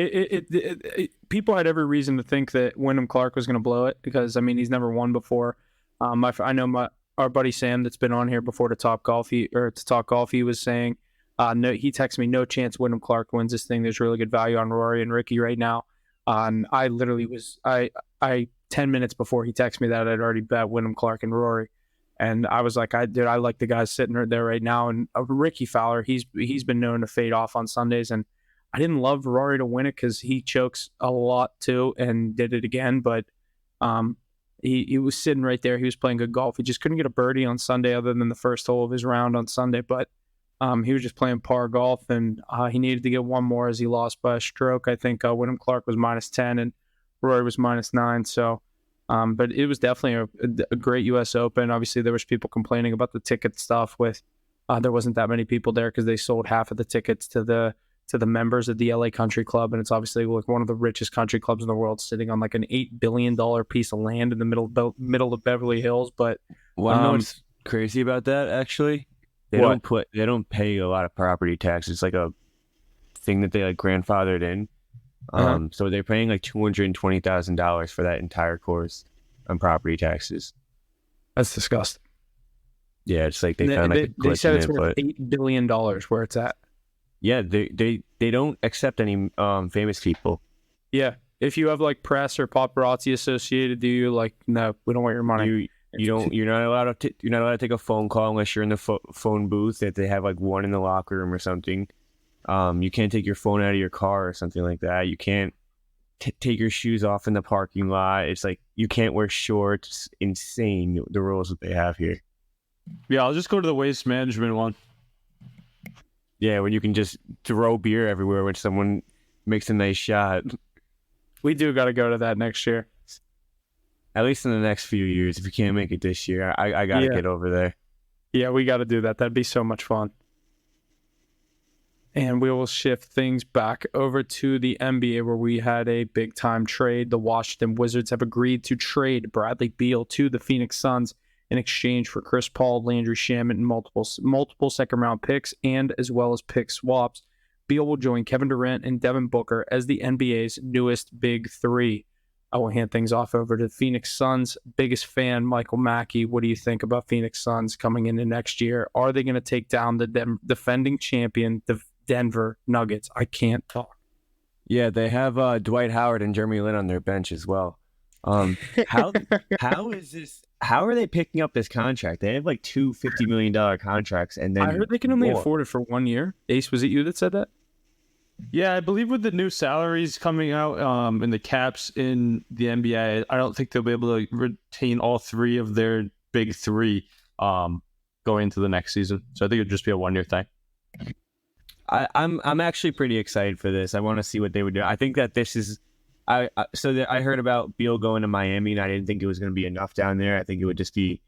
people had every reason to think that Wyndham Clark was going to blow it because, I mean, he's never won before. I know our buddy Sam that's been on here before to talk golf, he was saying, no, he texted me, no chance Wyndham Clark wins this thing. There's really good value on Rory and Ricky right now. And I literally was, 10 minutes before he texted me that, I'd already bet Wyndham Clark and Rory. And I was like, I like the guys sitting right there right now. And Ricky Fowler, he's been known to fade off on Sundays. And I didn't love Rory to win it because he chokes a lot too and did it again. But he was sitting right there. He was playing good golf. He just couldn't get a birdie on Sunday other than the first hole of his round on Sunday. But he was just playing par golf, and he needed to get one more as he lost by a stroke. I think Wyndham Clark was -10 and Rory was -9. So, but it was definitely a great U.S. Open. Obviously, there was people complaining about the ticket stuff with there wasn't that many people there because they sold half of the tickets to the members of the LA Country Club, and it's obviously like one of the richest country clubs in the world, sitting on like an $8 billion piece of land in the middle of Beverly Hills. But what's crazy about that actually? They don't pay a lot of property tax. It's like a thing that they like grandfathered in. So they're paying like $220,000 for that entire course on property taxes. That's disgusting. Yeah, it's like they They, found like they, a they glitch said in it's it, worth but $8 billion where it's at. yeah, they don't accept any famous people. Yeah. If you have like press or paparazzi associated, do you like, no, we don't want your money. You're not allowed to take a phone call unless you're in the phone booth. If they have like one in the locker room or something, you can't take your phone out of your car or something like that. You can't take your shoes off in the parking lot. It's like you can't wear shorts. Insane the rules that they have here. Yeah, I'll just go to the waste management one. Yeah, when you can just throw beer everywhere when someone makes a nice shot. We do got to go to that next year. At least in the next few years. If you can't make it this year, I got to get over there. Yeah, we got to do that. That'd be so much fun. And we will shift things back over to the NBA where we had a big time trade. The Washington Wizards have agreed to trade Bradley Beal to the Phoenix Suns in exchange for Chris Paul, Landry Shamet, and multiple second round picks, and as well as pick swaps. Beal will join Kevin Durant and Devin Booker as the NBA's newest big three. I will hand things off over to Phoenix Suns' biggest fan, Michael Mackey. What do you think about Phoenix Suns coming into next year? Are they going to take down the defending champion, the Denver Nuggets? I can't talk. Yeah, they have Dwight Howard and Jeremy Lin on their bench as well. How is this? How are they picking up this contract? They have like two $50 million contracts, and then I heard they can only afford it for 1 year. Ace, was it you that said that? Yeah, I believe with the new salaries coming out and the caps in the NBA, I don't think they'll be able to retain all three of their big three going into the next season. So I think it'd just be a 1 year thing. I'm actually pretty excited for this. I want to see what they would do. I think that this is. I heard about Beal going to Miami, and I didn't think it was going to be enough down there. I think it would just be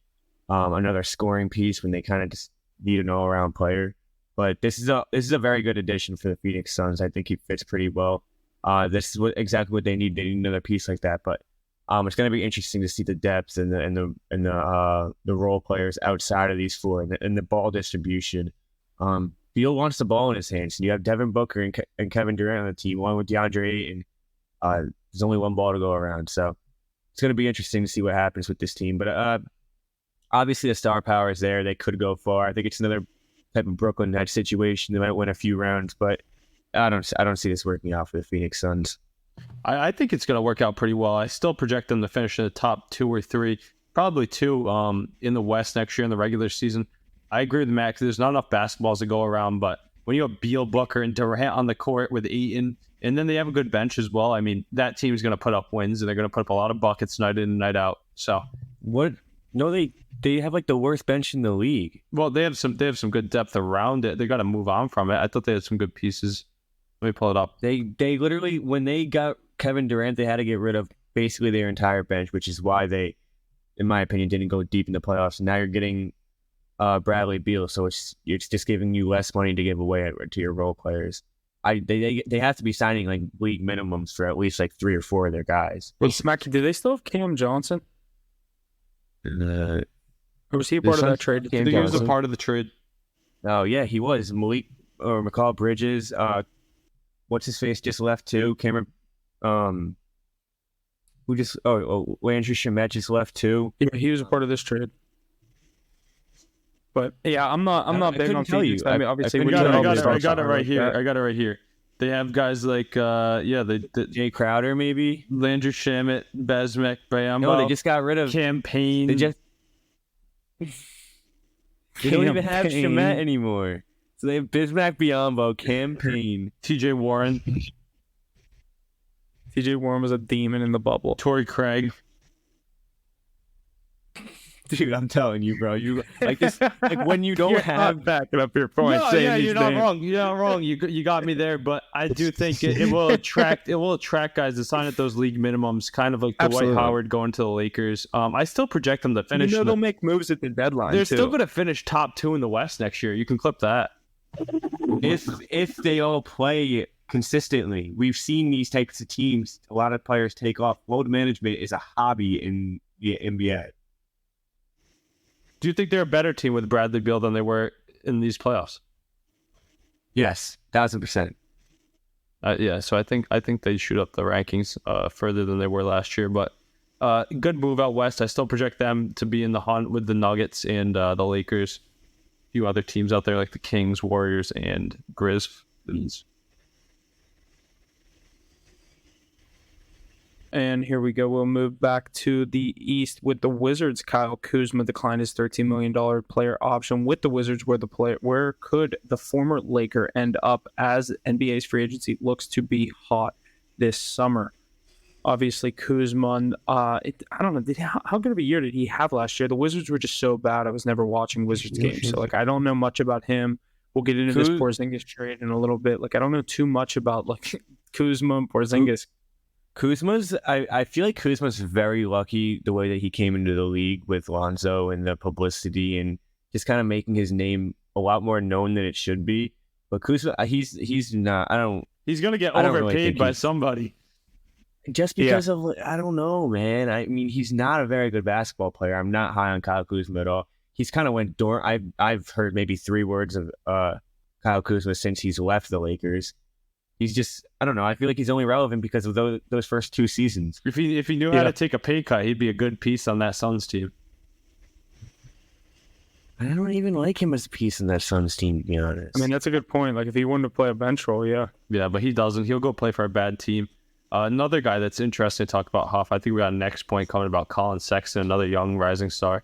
another scoring piece when they kind of just need an all-around player. But this is a very good addition for the Phoenix Suns. I think he fits pretty well. This is exactly what they need. They need another piece like that. But it's going to be interesting to see the depth and the role players outside of these four and the ball distribution. Beal wants the ball in his hands, and you have Devin Booker and Kevin Durant on the team, along with DeAndre Ayton. There's only one ball to go around, so it's going to be interesting to see what happens with this team. But obviously, the star power is there. They could go far. I think it's another type of Brooklyn Nets situation. They might win a few rounds, but I don't see this working out for the Phoenix Suns. I think it's going to work out pretty well. I still project them to finish in the top 2 or 3, probably 2 in the West next year in the regular season. I agree with Max. There's not enough basketballs to go around, but when you have Beal, Booker, and Durant on the court with Ayton, and then they have a good bench as well, I mean, that team is going to put up wins, and they're going to put up a lot of buckets night in and night out. So what? No, they have like the worst bench in the league. Well, they have some good depth around it. They got to move on from it. I thought they had some good pieces. Let me pull it up. They literally, when they got Kevin Durant, they had to get rid of basically their entire bench, which is why they, in my opinion, didn't go deep in the playoffs. And now you're getting Bradley Beal, so it's just giving you less money to give away to your role players. They have to be signing like league minimums for at least like 3 or 4 of their guys. Well, Mackey, do they still have Cam Johnson? Or was he a part of that trade? I think he was a part of the trade. Oh yeah, he was. Malik or McCall Bridges. What's his face just left too. Cameron. Who just? Landry Shamet just left too. Yeah, he was a part of this trade. But yeah, I'm not big on Phoenix. I mean, obviously, I got it right here. I got it right here. They have guys like Jay Crowder maybe, Landry Shamet, Bezmek, Bambo. No, they just got rid of Campaign. They don't even have Shamet anymore. So they have Bismack Biyombo, Campaign, TJ Warren. TJ Warren was a demon in the bubble. Torrey Craig. Dude, I'm telling you, bro. You like this, like when you don't You're have not backing up your point. No, yeah, you're not wrong. You're not wrong. You got me there, but I do think it will attract guys to sign at those league minimums, kind of like Dwight Howard going to the Lakers. I still project them to finish. You know, they'll make moves at the deadline. They're still going to finish top 2 in the West next year. You can clip that. If they all play consistently, we've seen these types of teams. A lot of players take off. Load management is a hobby in the NBA. Do you think they're a better team with Bradley Beal than they were in these playoffs? Yes, 1,000%. Yeah, so I think they shoot up the rankings further than they were last year. But Good move out west. I still project them to be in the hunt with the Nuggets and the Lakers. A few other teams out there like the Kings, Warriors, and Grizzlies. And here we go. We'll move back to the East with the Wizards. Kyle Kuzma declined his $13 million player option with the Wizards. Where could the former Laker end up as NBA's free agency looks to be hot this summer? Obviously, Kuzma, I don't know, how good of a year did he have last year? The Wizards were just so bad. I was never watching Wizards games, so I don't know much about him. We'll get into this Porzingis trade in a little bit. I don't know too much about Kuzma and Porzingis. I feel like Kuzma's very lucky the way that he came into the league with Lonzo and the publicity and just kind of making his name a lot more known than it should be. But Kuzma, he's not. He's gonna get overpaid by somebody. Just because of, I don't know, man. I mean, he's not a very good basketball player. I'm not high on Kyle Kuzma at all. He's kind of went dormant. I've heard maybe 3 words of Kyle Kuzma since he's left the Lakers. He's just, I don't know. I feel like he's only relevant because of those first 2 seasons. If he knew how to take a pay cut, he'd be a good piece on that Suns team. I don't even like him as a piece in that Suns team, to be honest. I mean, that's a good point. If he wanted to play a bench role, yeah. Yeah, but he doesn't. He'll go play for a bad team. Another guy that's interesting to talk about, Huff, I think we got a next point coming about Colin Sexton, another young rising star.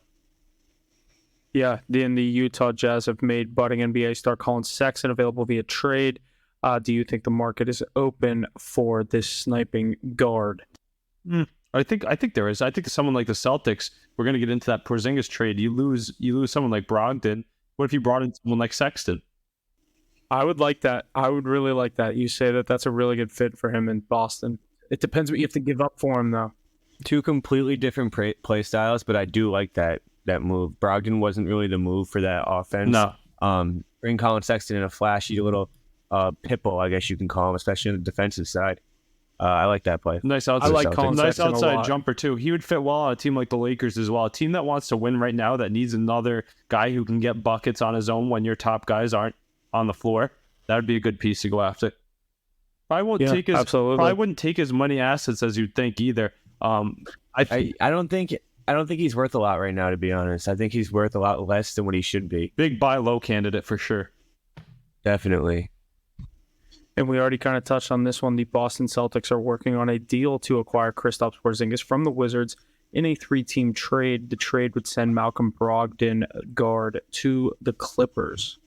Yeah, the Utah Jazz have made budding NBA star Colin Sexton available via trade. Do you think the market is open for this sniping guard? I think there is. I think someone like the Celtics, we're going to get into that Porzingis trade. You lose someone like Brogdon. What if you brought in someone like Sexton? I would like that. I would really like that. You say that's a really good fit for him in Boston. It depends what you have to give up for him, though. 2 completely different play styles, but I do like that move. Brogdon wasn't really the move for that offense. No. Bring Colin Sexton in a flashy little pitbull, I guess you can call him, especially on the defensive side. I like that play. Nice outside. I like Colin nice Sexton outside jumper too. He would fit well on a team like the Lakers as well. A team that wants to win right now, that needs another guy who can get buckets on his own when your top guys aren't on the floor. That would be a good piece to go after. Probably wouldn't take as many assets as you'd think either. I don't think he's worth a lot right now, to be honest. I think he's worth a lot less than what he should be. Big buy low candidate for sure. Definitely. And we already kind of touched on this one. The Boston Celtics are working on a deal to acquire Kristaps Porzingis from the Wizards in a 3-team trade. The trade would send Malcolm Brogdon, guard, to the Clippers.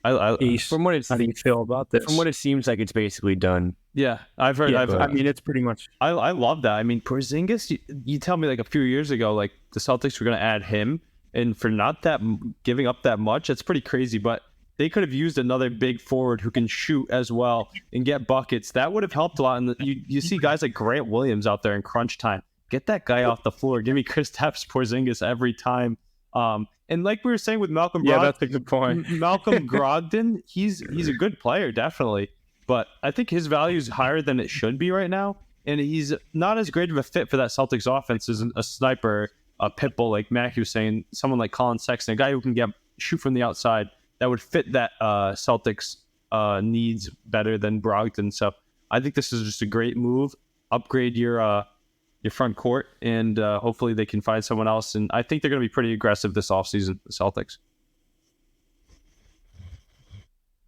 How do you feel about this? From what it seems like, it's basically done. Yeah, I've heard. I mean, it's pretty much. I love that. I mean, Porzingis. You tell me a few years ago, the Celtics were going to add him, and for not that giving up that much, it's pretty crazy. But they could have used another big forward who can shoot as well and get buckets. That would have helped a lot. And you see guys like Grant Williams out there in crunch time. Get that guy off the floor. Give me Kristaps Porzingis every time. And like we were saying with Malcolm Brogdon, that's a good point. Malcolm Brogdon, he's a good player, definitely. But I think his value is higher than it should be right now. And he's not as great of a fit for that Celtics offense as a sniper, a pitbull, like Mackey was saying, someone like Colin Sexton, a guy who can shoot from the outside that would fit that Celtics needs better than Brogdon. So I think this is just a great move. Upgrade your front court, and hopefully they can find someone else. And I think they're going to be pretty aggressive this offseason, the Celtics.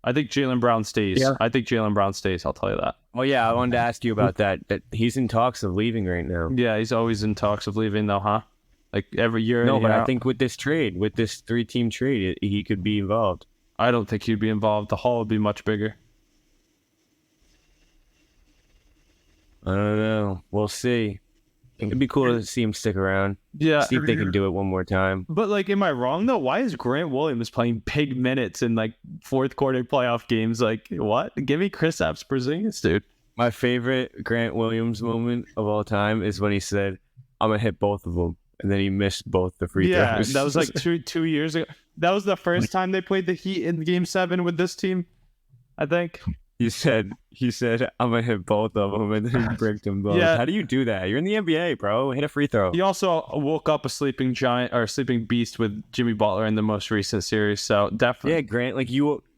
I think Jaylen Brown stays. Yeah. I think Jaylen Brown stays, I'll tell you that. Oh, yeah, I wanted to ask you about that he's in talks of leaving right now. Yeah, he's always in talks of leaving, though, huh? Every year. No, but I think with this 3-team trade, he could be involved. I don't think he'd be involved. The haul would be much bigger. I don't know. We'll see. It'd be cool to see him stick around. Yeah. See if they can do it one more time. But, am I wrong, though? Why is Grant Williams playing big minutes in, fourth quarter playoff games? What? Give me Kristaps Porzingis, dude. My favorite Grant Williams moment of all time is when he said, I'm going to hit both of them. And then he missed both the free throws. Yeah, that was two years ago. That was the first time they played the Heat in Game 7 with this team, I think. He said, I'm going to hit both of them, and then he bricked them both. Yeah. How do you do that? You're in the NBA, bro. Hit a free throw. He also woke up a sleeping giant or sleeping beast with Jimmy Butler in the most recent series, so definitely. Yeah, Grant,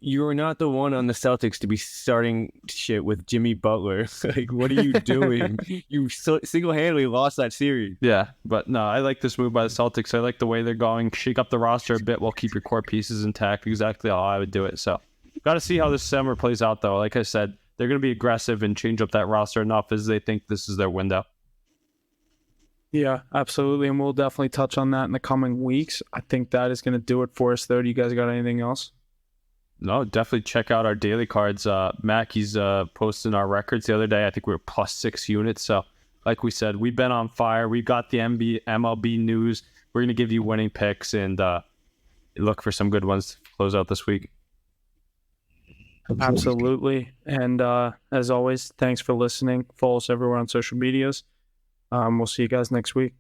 you're not the one on the Celtics to be starting shit with Jimmy Butler. Like, what are you doing? You single-handedly lost that series. Yeah, but no, I like this move by the Celtics. I like the way they're going. Shake up the roster a bit while keep your core pieces intact. Exactly how I would do it. So, got to see how this summer plays out, though. Like I said, they're going to be aggressive and change up that roster enough as they think this is their window. Yeah, absolutely. And we'll definitely touch on that in the coming weeks. I think that is going to do it for us, though. Do you guys got anything else? No, definitely check out our daily cards. Mackey's posting our records the other day. I think we were plus 6 units. So, like we said, we've been on fire. We've got the MLB news. We're going to give you winning picks and look for some good ones to close out this week. Absolutely. And as always, thanks for listening. Follow us everywhere on social medias. We'll see you guys next week.